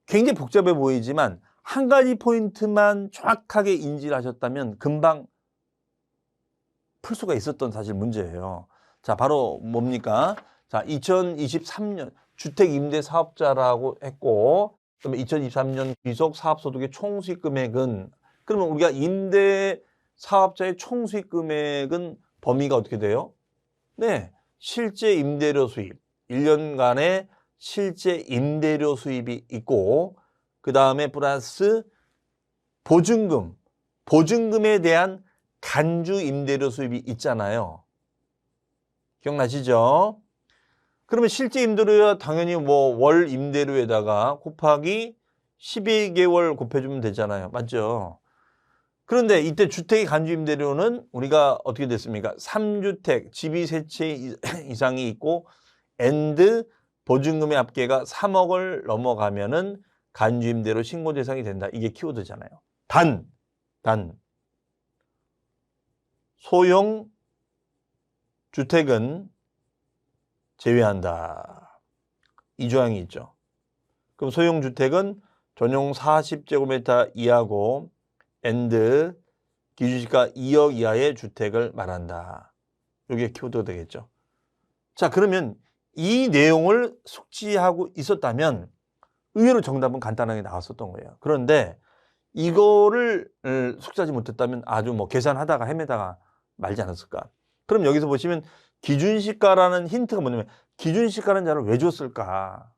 굉장히 복잡해 보이지만 한 가지 포인트만 정확하게 인지를 하셨다면 금방 풀 수가 있었던 사실 문제예요. 자, 바로 뭡니까? 자, 2023년 주택임대사업자라고 했고, 그다음에 2023년 귀속 사업소득의 총수익 금액은, 그러면 우리가 임대사업자의 총수익 금액은 범위가 어떻게 돼요? 네, 실제 임대료 수입, 1년간의 실제 임대료 수입이 있고, 그 다음에 플러스 보증금에 대한 간주 임대료 수입이 있잖아요. 기억나시죠? 그러면 실제 임대료야 당연히 뭐 월 임대료에다가 곱하기 12개월 곱해주면 되잖아요. 맞죠? 그런데 이때 주택의 간주 임대료는 우리가 어떻게 됐습니까? 3주택, 집이 3채 이상이 있고 앤드 보증금의 합계가 3억을 넘어가면은 간주 임대료 신고 대상이 된다. 이게 키워드잖아요. 단 소형 주택은 제외한다. 이 조항이 있죠. 그럼 소형 주택은 전용 40제곱미터 이하고 앤드 기준시가 2억 이하의 주택을 말한다. 이게 키워드가 되겠죠. 자, 그러면 이 내용을 숙지하고 있었다면 의외로 정답은 간단하게 나왔었던 거예요. 그런데 이거를 숙지하지 못했다면 아주 뭐 계산하다가 헤매다가 말지 않았을까. 그럼 여기서 보시면 기준시가라는 힌트가 뭐냐면 기준시가라는 자를 왜 줬을까?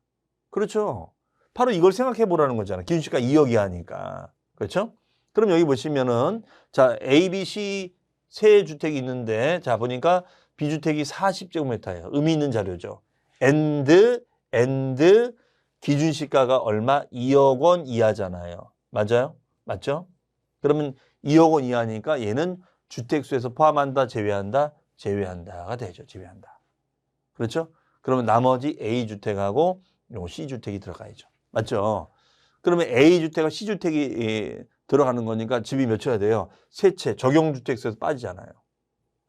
그렇죠. 바로 이걸 생각해 보라는 거잖아요. 기준시가 2억 이하니까. 그렇죠? 그럼 여기 보시면은 자, A, B, C 세 주택이 있는데 자, 보니까 B주택이 40제곱미터예요. 의미 있는 자료죠. 앤드 기준시가가 얼마? 2억 원 이하잖아요. 맞아요? 맞죠? 그러면 2억 원 이하니까 얘는 주택수에서 포함한다, 제외한다, 제외한다가 되죠. 제외한다. 그렇죠? 그러면 나머지 A주택하고 요 C주택이 들어가야죠. 맞죠? 그러면 A주택과 C주택이 들어가는 거니까 집이 몇 채가 돼요? 세 채. 적용주택수에서 빠지잖아요.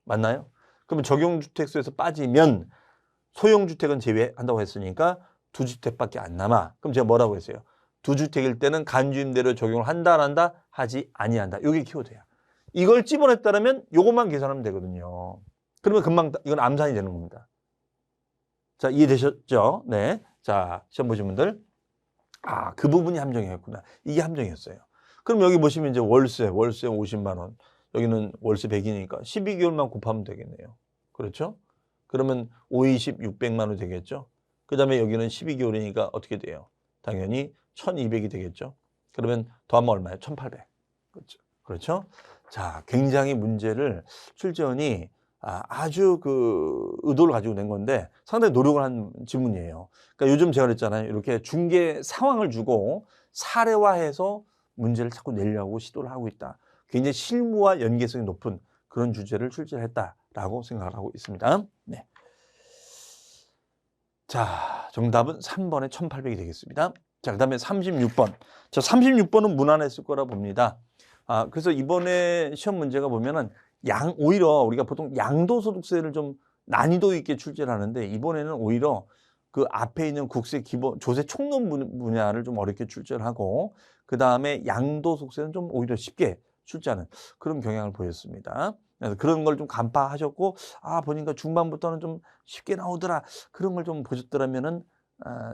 맞나요? 그러면 적용주택수에서 빠지면 소형주택은 제외한다고 했으니까 두 주택밖에 안 남아. 그럼 제가 뭐라고 했어요? 두 주택일 때는 간주임대료 적용을 한다, 안 한다? 하지 아니한다. 이게 키워드야. 이걸 집어냈다면 이것만 계산하면 되거든요. 그러면 금방 이건 암산이 되는 겁니다. 자, 이해되셨죠? 네. 자, 시험 보신 분들. 아, 그 부분이 함정이었구나. 이게 함정이었어요. 그럼 여기 보시면 이제 월세 50만 원. 여기는 월세 100이니까 12개월만 곱하면 되겠네요. 그렇죠? 그러면 5, 20, 600만 원 되겠죠? 그 다음에 여기는 12개월이니까 어떻게 돼요? 당연히 1200이 되겠죠? 그러면 더하면 얼마예요? 1800. 그렇죠? 그렇죠? 자, 굉장히 문제를 출제원이 아주 그 의도를 가지고 낸 건데 상당히 노력을 한 지문이에요. 그러니까 요즘 제가 그랬잖아요. 이렇게 중개 상황을 주고 사례화해서 문제를 자꾸 내려고 시도를 하고 있다. 굉장히 실무와 연계성이 높은 그런 주제를 출제했다라고 생각을 하고 있습니다. 네. 자, 정답은 3번에 1800이 되겠습니다. 자, 그 다음에 36번. 자, 36번은 무난했을 거라 봅니다. 그래서 이번에 시험 문제가 보면은 오히려 우리가 보통 양도소득세를 좀 난이도 있게 출제를 하는데 이번에는 오히려 그 앞에 있는 국세 기본 조세 총론 분야를 좀 어렵게 출제를 하고 그 다음에 양도소득세는 좀 오히려 쉽게 출제하는 그런 경향을 보였습니다. 그래서 그런 걸 좀 간파하셨고 보니까 중반부터는 좀 쉽게 나오더라 그런 걸 좀 보셨더라면은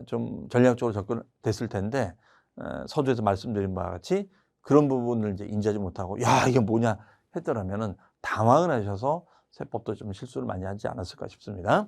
좀 전략적으로 접근됐을 텐데 서두에서 말씀드린 바와 같이 그런 부분을 이제 인지하지 못하고 야 이게 뭐냐 했더라면은 당황을 하셔서 세법도 좀 실수를 많이 하지 않았을까 싶습니다.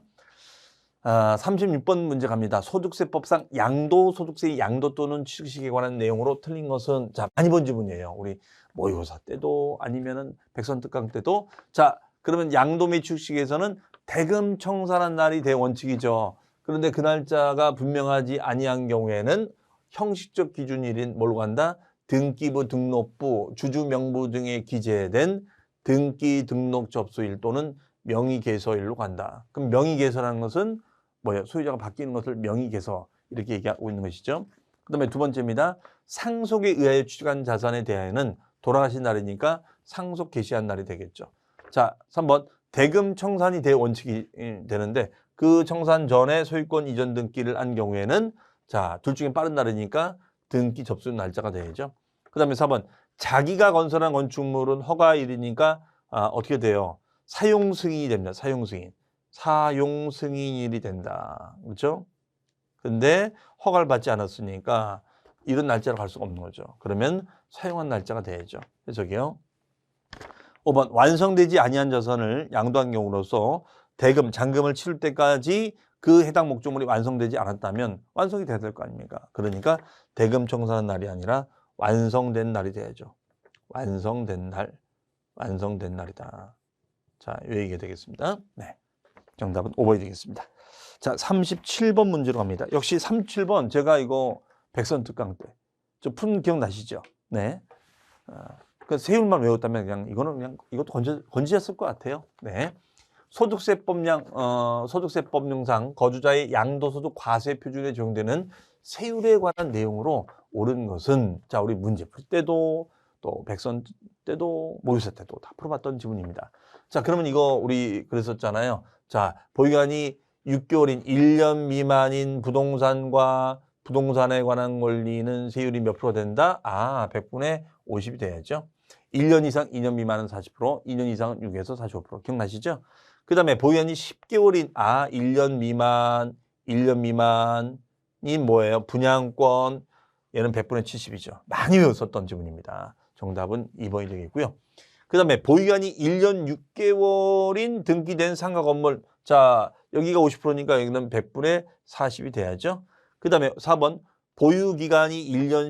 36번 문제 갑니다. 소득세법상 양도소득세의 양도 또는 취득식에 관한 내용으로 틀린 것은 자 많이 본 지문이에요. 우리 모의고사 때도 아니면은 백선특강 때도 자 그러면 양도 및 취득식에서는 대금 청산한 날이 대원칙이죠. 그런데 그 날짜가 분명하지 아니한 경우에는 형식적 기준일인 뭘로 간다? 등기부 등록부 주주 명부 등에 기재된 등기 등록 접수일 또는 명의개서일로 간다. 그럼 명의개서라는 것은 뭐예요? 소유자가 바뀌는 것을 명의개서 이렇게 얘기하고 있는 것이죠. 그 다음에 두 번째입니다. 상속에 의하여 취득한 자산에 대하여는 돌아가신 날이니까 상속 개시한 날이 되겠죠. 자, 3번 대금 청산이 대원칙이 되는데 그 청산 전에 소유권 이전 등기를 한 경우에는 자, 둘 중에 빠른 날이니까 등기 접수 날짜가 되죠. 그 다음에 4번 자기가 건설한 건축물은 허가일이니까 어떻게 돼요? 사용 승인이 됩니다. 사용 승인. 사용 승인일이 된다. 그렇죠? 근데 허가를 받지 않았으니까 이런 날짜로 갈 수가 없는 거죠. 그러면 사용한 날짜가 돼야죠. 저기요. 5번 완성되지 아니한 자산을 양도한 경우로서 대금, 잔금을 치를 때까지 그 해당 목적물이 완성되지 않았다면 완성이 돼야 될 거 아닙니까? 그러니까 대금 청산한 날이 아니라 완성된 날이 돼야죠. 완성된 날, 완성된 날이다. 자, 이 얘기가 되겠습니다. 네. 정답은 5번이 되겠습니다. 자, 37번 문제로 갑니다. 역시 37번 제가 이거 백선특강 때 좀 푼 기억나시죠? 네. 그 세율만 외웠다면 그냥 이거는 그냥 이것도 건지셨을 것 같아요. 네. 소득세법령상 거주자의 양도소득 과세 표준에 적용되는 세율에 관한 내용으로 옳은 것은 자, 우리 문제 풀 때도 또 백선 때도 모의고사 때도 다 풀어봤던 지문입니다. 자, 그러면 이거 우리 그랬었잖아요. 자, 보유기간이 6개월인 1년 미만인 부동산과 부동산에 관한 권리는 세율이 몇 프로 된다? 100분의 50이 돼야죠. 1년 이상 2년 미만은 40%, 2년 이상은 6에서 45%. 기억나시죠? 그 다음에 보유기간이 10개월인 1년 미만이 뭐예요? 분양권, 얘는 100분의 70이죠. 많이 외웠었던 지문입니다. 정답은 2번이 되겠고요. 그 다음에 보유기간이 1년 6개월인 등기된 상가 건물. 자, 여기가 50%니까 여기는 100분의 40이 돼야죠. 그 다음에 4번 보유기간이 1년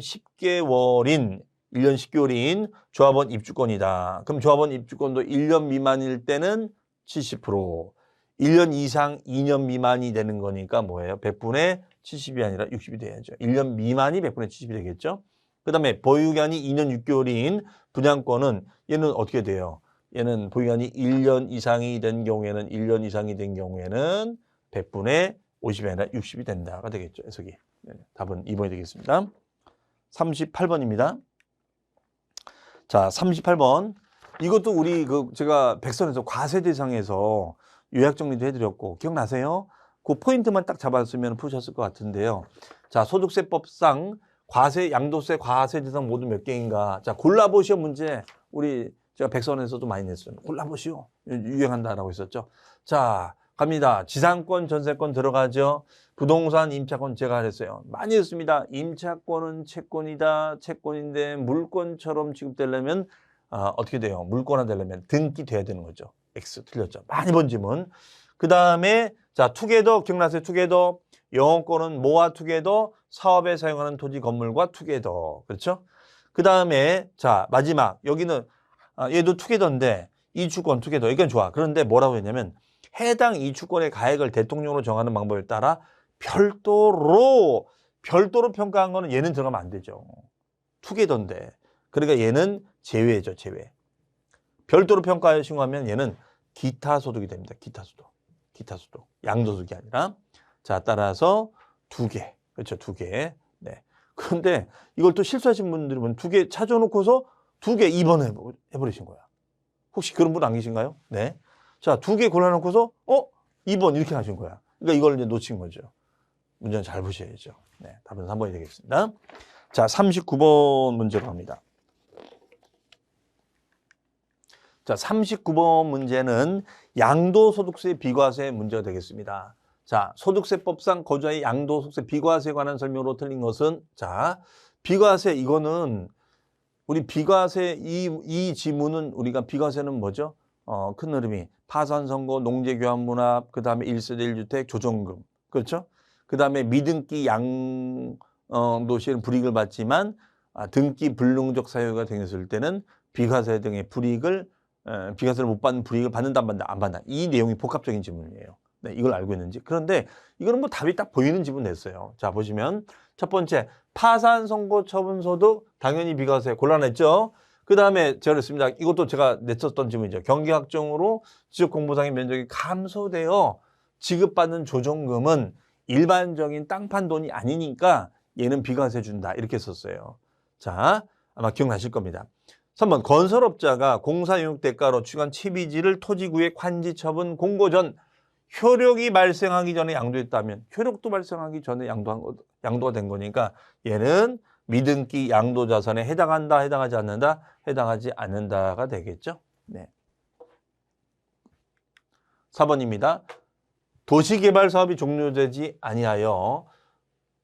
10개월인 조합원 입주권이다. 그럼 조합원 입주권도 1년 미만일 때는 70%, 1년 이상 2년 미만이 되는 거니까 뭐예요? 100분의 70이 아니라 60이 돼야죠. 1년 미만이 100분의 70이 되겠죠. 그다음에 보유기간이 2년 6개월인 분양권은 얘는 어떻게 돼요? 얘는 보유기간이 1년 이상이 된 경우에는 1년 이상이 된 경우에는 100분의 50이 아니라 60이 된다가 되겠죠. 해석이. 네, 답은 2번이 되겠습니다. 38번입니다. 자, 38번. 이것도 우리 제가 백선에서 과세 대상에서 요약 정리도 해드렸고 기억나세요? 그 포인트만 딱 잡았으면 푸셨을 것 같은데요. 자, 소득세법상 과세, 양도세, 과세 대상 모두 몇 개인가? 자, 골라보시오 문제. 우리 제가 백선에서도 많이 냈어요. 골라보시오. 유행한다라고 했었죠. 자, 갑니다. 지상권, 전세권 들어가죠. 부동산, 임차권 제가 했어요. 많이 했습니다. 임차권은 채권이다. 채권인데 물권처럼 취급되려면 어떻게 돼요? 물권화 되려면 등기 돼야 되는 거죠. X 틀렸죠. 많이 본 질문. 그 다음에 자, 투게더 기억나세요? 투게더. 영어권은 뭐와 투게더? 사업에 사용하는 토지 건물과 투게더. 그렇죠? 그 다음에 자, 마지막 여기는 얘도 투게더인데 이주권 투게더. 이건 좋아. 그런데 뭐라고 했냐면 해당 이주권의 가액을 대통령으로 정하는 방법에 따라 별도로 평가한 거는 얘는 들어가면 안 되죠. 투게더인데. 그러니까 얘는 제외죠, 제외. 별도로 평가하신 거면 얘는 기타 소득이 됩니다. 기타 소득. 양도소득이 아니라. 자, 따라서 2개. 그렇죠, 2개. 네. 그런데 이걸 또 실수하신 분들이 보면 2개 찾아놓고서 2개 2번 해버리신 거야. 혹시 그런 분 안 계신가요? 네. 자, 2개 골라놓고서 2번 이렇게 하신 거야. 그러니까 이걸 이제 놓친 거죠. 문제는 잘 보셔야죠. 네, 답은 3번이 되겠습니다. 자, 39번 문제로 갑니다. 자, 39번 문제는 양도소득세 비과세 문제가 되겠습니다. 자, 소득세법상 거주자의 양도소득세 비과세에 관한 설명으로 틀린 것은 자, 비과세 이거는 우리 비과세 이 지문은 우리가 비과세는 뭐죠? 큰 흐름이 파산선고, 농지교환문합, 그 다음에 1세대 1주택, 조정금. 그렇죠? 그 다음에 미등기 양도시에는 불이익을 받지만 등기 불능적 사유가 되었을 때는 비과세 등의 비과세를 못 받는 불이익을 받는다 안 받는다 안 받는다. 이 내용이 복합적인 지문이에요. 네, 이걸 알고 있는지. 그런데 이거는 뭐 답이 딱 보이는 지문 냈어요. 자, 보시면 첫 번째 파산선고 처분소득 당연히 비과세 곤란했죠. 그 다음에 제가 그랬습니다. 이것도 제가 냈었던 지문이죠. 경기확정으로 지적공부상의 면적이 감소되어 지급받는 조정금은 일반적인 땅 판 돈이 아니니까 얘는 비과세 준다. 이렇게 썼어요. 자, 아마 기억나실 겁니다. 3번 건설업자가 공사용역 대가로 취한 채비지를 토지구역 환지 처분 공고 전 효력이 발생하기 전에 양도했다면 효력도 발생하기 전에 양도가 된 거니까 얘는 미등기 양도자산에 해당한다, 해당하지 않는다, 해당하지 않는다가 되겠죠. 네. 4번입니다. 도시개발 사업이 종료되지 아니하여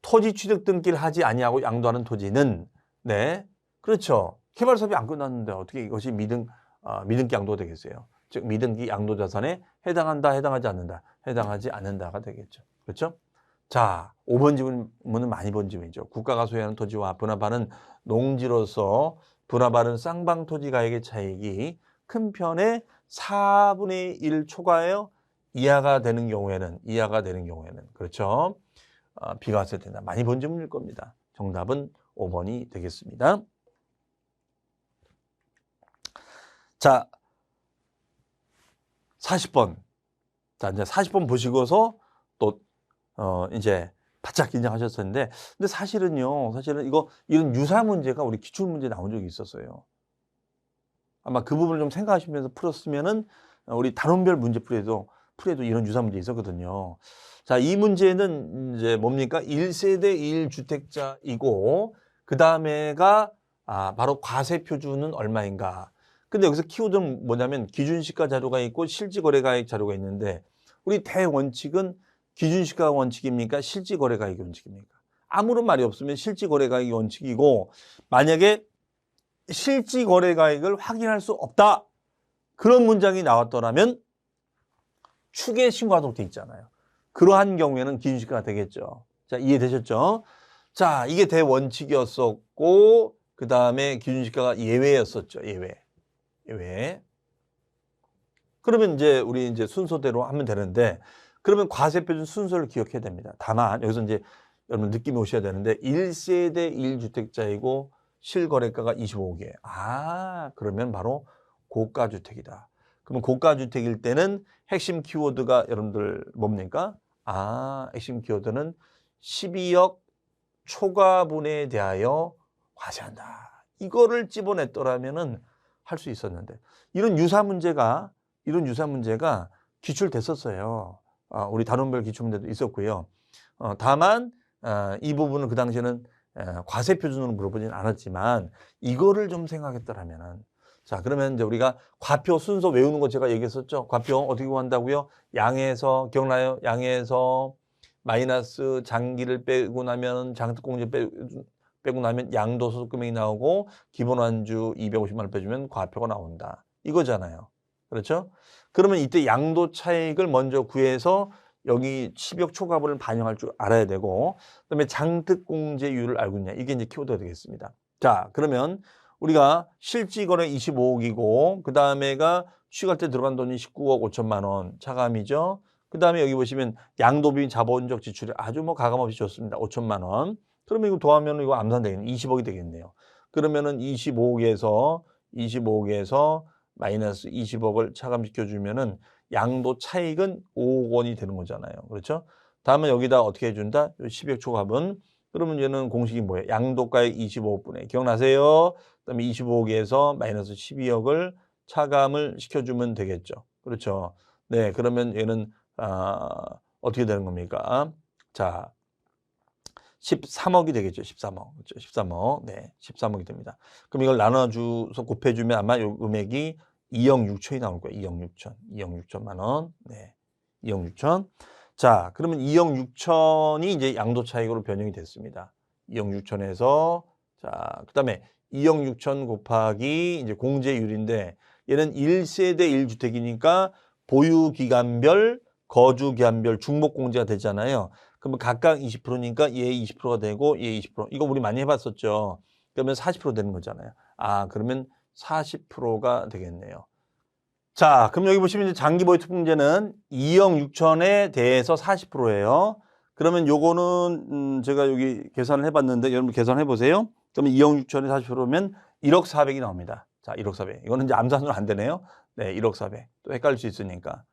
토지 취득 등기를 하지 아니하고 양도하는 토지는 네, 그렇죠. 개발 사업이 안 끝났는데 어떻게 이것이 미등기 양도가 되겠어요. 즉 미등기 양도자산에 해당한다, 해당하지 않는다, 해당하지 않는다가 되겠죠. 그렇죠? 자, 5번 지문은 많이 본 지문이죠. 국가가 소유하는 토지와 분합하는 농지로서 분합하는 쌍방 토지 가액의 차익이 큰 편의 4분의 1 초과하여 이하가 되는 경우에는 그렇죠? 비과세 된다. 많이 본 지문일 겁니다. 정답은 5번이 되겠습니다. 자, 40번. 자, 이제 40번 보시고서 또, 이제 바짝 긴장하셨었는데, 근데 사실은 이런 유사 문제가 우리 기출문제 나온 적이 있었어요. 아마 그 부분을 좀 생각하시면서 풀었으면은, 우리 단원별 문제 풀이에도 이런 유사 문제 있었거든요. 자, 이 문제는 이제 뭡니까? 1세대 1주택자이고, 그 다음에가, 바로 과세 표준은 얼마인가. 근데 여기서 키워드는 뭐냐면 기준시가 자료가 있고 실지거래가액 자료가 있는데 우리 대원칙은 기준시가 원칙입니까? 실지거래가액이 원칙입니까? 아무런 말이 없으면 실지거래가액이 원칙이고 만약에 실지거래가액을 확인할 수 없다. 그런 문장이 나왔더라면 추계 신고하도록 돼 있잖아요. 그러한 경우에는 기준시가가 되겠죠. 자, 이해되셨죠? 자, 이게 대원칙이었었고 그 다음에 기준시가가 예외였었죠. 예외. 그러면 이제 우리 순서대로 하면 되는데 그러면 과세표준 순서를 기억해야 됩니다. 다만 여기서 이제 여러분 느낌이 오셔야 되는데 1세대 1주택자이고 실거래가가 25억이에요. 그러면 바로 고가주택이다. 그러면 고가주택일 때는 핵심 키워드가 여러분들 뭡니까? 핵심 키워드는 12억 초과분에 대하여 과세한다. 이거를 집어냈더라면은 할 수 있었는데 이런 유사 문제가 기출됐었어요. 우리 단원별 기출문제도 있었고요. 다만 이 부분은 그 당시에는 과세 표준으로 물어보진 않았지만 이거를 좀 생각했더라면은 자 그러면 이제 우리가 과표 순서 외우는 거 제가 얘기했었죠. 과표 어떻게 구한다고요? 양에서 기억나요? 양에서 마이너스 장기를 빼고 나면 장특공제 빼고 나면 양도소득 금액이 나오고 기본 완주 250만 원 빼주면 과표가 나온다. 이거잖아요. 그렇죠? 그러면 이때 양도 차익을 먼저 구해서 여기 10억 초과분을 반영할 줄 알아야 되고 그다음에 장특공제율을 알고 있냐. 이게 이제 키워드가 되겠습니다. 자, 그러면 우리가 실지거래 25억이고 그다음에가 취득할 때 들어간 돈이 19억 5천만 원 차감이죠. 그다음에 여기 보시면 양도비 자본적 지출이 아주 뭐 가감없이 좋습니다. 5천만 원. 그러면 이거 더하면 이거 암산 되겠네. 20억이 되겠네요. 그러면은 25억에서 마이너스 20억을 차감시켜 주면은 양도 차익은 5억 원이 되는 거잖아요. 그렇죠? 다음은 여기다 어떻게 해준다? 10억 초과분. 그러면 얘는 공식이 뭐예요? 양도가액 25억분의. 기억나세요? 그다음에 25억에서 마이너스 12억을 차감을 시켜주면 되겠죠. 그렇죠? 네, 그러면 얘는 어떻게 되는 겁니까? 자, 13억이 되겠죠. 13억. 그렇죠? 13억. 네, 13억이 됩니다. 그럼 이걸 나눠줘서 곱해주면 아마 요 금액이 2억 6천이 나올 거예요. 2억 6천만 원. 네, 2억 6천. 자, 그러면 2억 6천이 이제 양도 차익으로 변형이 됐습니다. 2억 6천에서 자, 그다음에 2억 6천 곱하기 이제 공제율인데 얘는 1세대 1주택이니까 보유 기간별, 거주 기간별 중복 공제가 되잖아요. 그러면 각각 20%니까 얘 20%가 되고 얘 20%. 이거 우리 많이 해봤었죠. 그러면 40% 되는 거잖아요. 그러면 40%가 되겠네요. 자, 그럼 여기 보시면 이제 장기 보유 특공제는 2억 6천에 대해서 40%예요. 그러면 요거는 제가 여기 계산을 해봤는데 여러분 계산해 보세요. 그러면 2억 6천에 40%면 1억 4백이 나옵니다. 자, 1억 4백. 이거는 이제 암산으로 안 되네요. 네, 1억 4백. 또 헷갈릴 수 있으니까.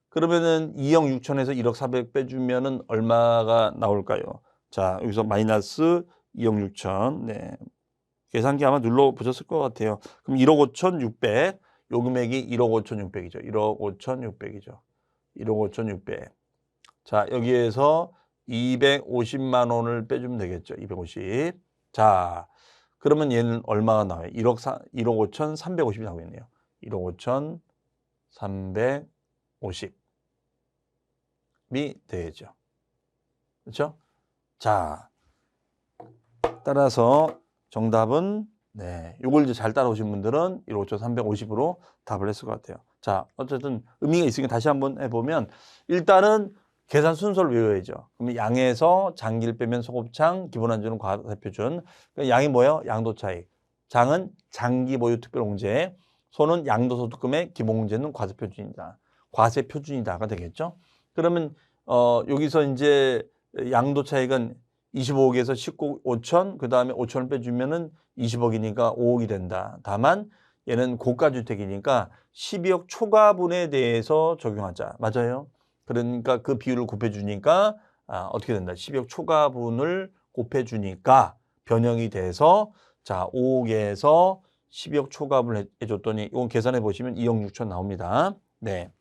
그러면은 2억 6천에서 1억 4백 빼주면은 얼마가 나올까요? 자, 여기서 마이너스 2억 6천. 네. 계산기 아마 눌러보셨을 것 같아요. 그럼 1억 5천 6백. 요 금액이 1억 5천 6백이죠. 1억 5천 6백이죠. 1억 5천 6백. 자, 여기에서 250만 원을 빼주면 되겠죠. 250. 자, 그러면 얘는 얼마가 나와요? 1억 5천 350이 나오겠네요. 1억 5천 350이 되죠. 그렇죠? 자, 따라서 정답은 네, 요걸 이제 잘 따라오신 분들은 1억 5천 350으로 답을 했을 것 같아요. 자, 어쨌든 의미가 있으니까 다시 한번 해보면 일단은 계산 순서를 외워야죠. 그러면 양에서 장기를 빼면 소곱창, 기본 안주는 과세표준. 그러니까 양이 뭐예요? 양도 차익. 장은 장기 보유 특별공제. 소는 양도소득금의 기본공제는 과세표준이다. 과세표준이다가 되겠죠. 그러면 여기서 이제 양도 차익은 25억에서 19억 5천, 그 다음에 5천을 빼주면은 20억이니까 5억이 된다. 다만 얘는 고가주택이니까 12억 초과분에 대해서 적용하자. 맞아요? 그러니까 그 비율을 곱해주니까 어떻게 된다. 12억 초과분을 곱해주니까 변형이 돼서 자 5억에서 12억 초과분을 해줬더니 이건 계산해 보시면 2억 6천 나옵니다. 네.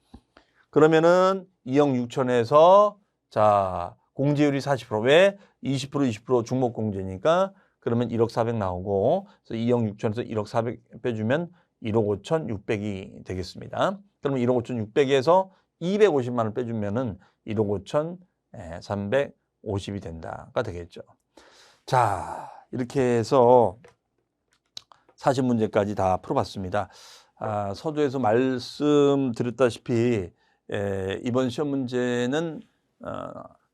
그러면은 2억 6천에서 자 공제율이 40%. 왜? 20% 20% 중복 공제니까 그러면 1억 4백 나오고 그래서 2억 6천에서 1억 4백 빼주면 1억 5천 6백이 되겠습니다. 그러면 1억 5천 6백에서 250만 원 빼주면은 1억 5천 350이 된다가 되겠죠. 자, 이렇게 해서 40문제까지 다 풀어봤습니다. 서두에서 말씀드렸다시피 이번 시험 문제는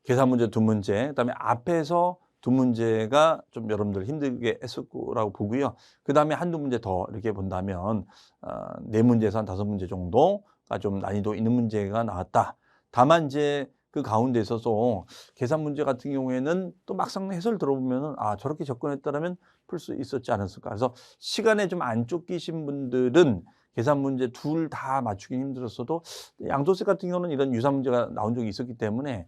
계산 문제 2문제, 그다음에 앞에서 2문제가 좀 여러분들 힘들게 했을 거라고 보고요. 그다음에 한두 문제 더 이렇게 본다면 4문제에서 한 5문제 정도가 좀 난이도 있는 문제가 나왔다. 다만 이제 그 가운데 있어서 계산 문제 같은 경우에는 또 막상 해설 들어보면은 '아 저렇게 접근했더라면 풀 수 있었지 않았을까.' 그래서 시간에 좀 안 쫓기신 분들은 계산 문제 둘 다 맞추기 힘들었어도 양도세 같은 경우는 이런 유사 문제가 나온 적이 있었기 때문에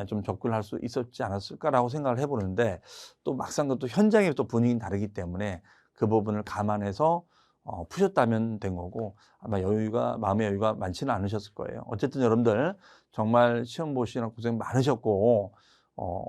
좀 접근할 수 있었지 않았을까라고 생각을 해 보는데 또 막상 그 또 현장의 또 분위기는 다르기 때문에 그 부분을 감안해서 푸셨다면 된 거고 아마 여유가 마음의 여유가 많지는 않으셨을 거예요. 어쨌든 여러분들 정말 시험 보시느라 고생 많으셨고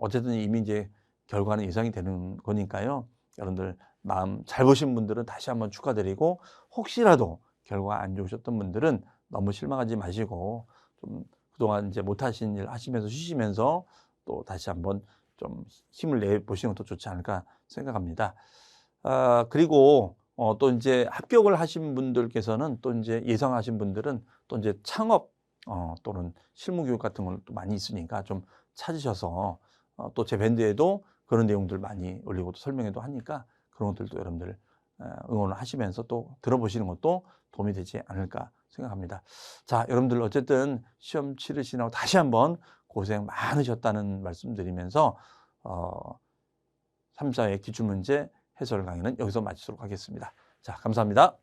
어쨌든 이미 이제 결과는 예상이 되는 거니까요. 여러분들 마음 잘 보신 분들은 다시 한번 축하드리고 혹시라도 결과가 안 좋으셨던 분들은 너무 실망하지 마시고 좀 그동안 이제 못하신 일 하시면서 쉬시면서 또 다시 한번 좀 힘을 내 보시는 것도 좋지 않을까 생각합니다. 그리고 또 인제 합격을 하신 분들께서는 또 인제 예상하신 분들은 또 인제 창업 또는 실무 교육 같은 건 또 많이 있으니까 좀 찾으셔서 또 제 밴드에도 그런 내용들 많이 올리고 또 설명회도 하니까 그런 것들도 여러분들 응원을 하시면서 또 들어보시는 것도 도움이 되지 않을까 생각합니다. 자, 여러분들 어쨌든 시험 치르시느라고 다시 한번 고생 많으셨다는 말씀드리면서 3, 4회 기출문제 해설 강의는 여기서 마치도록 하겠습니다. 자, 감사합니다.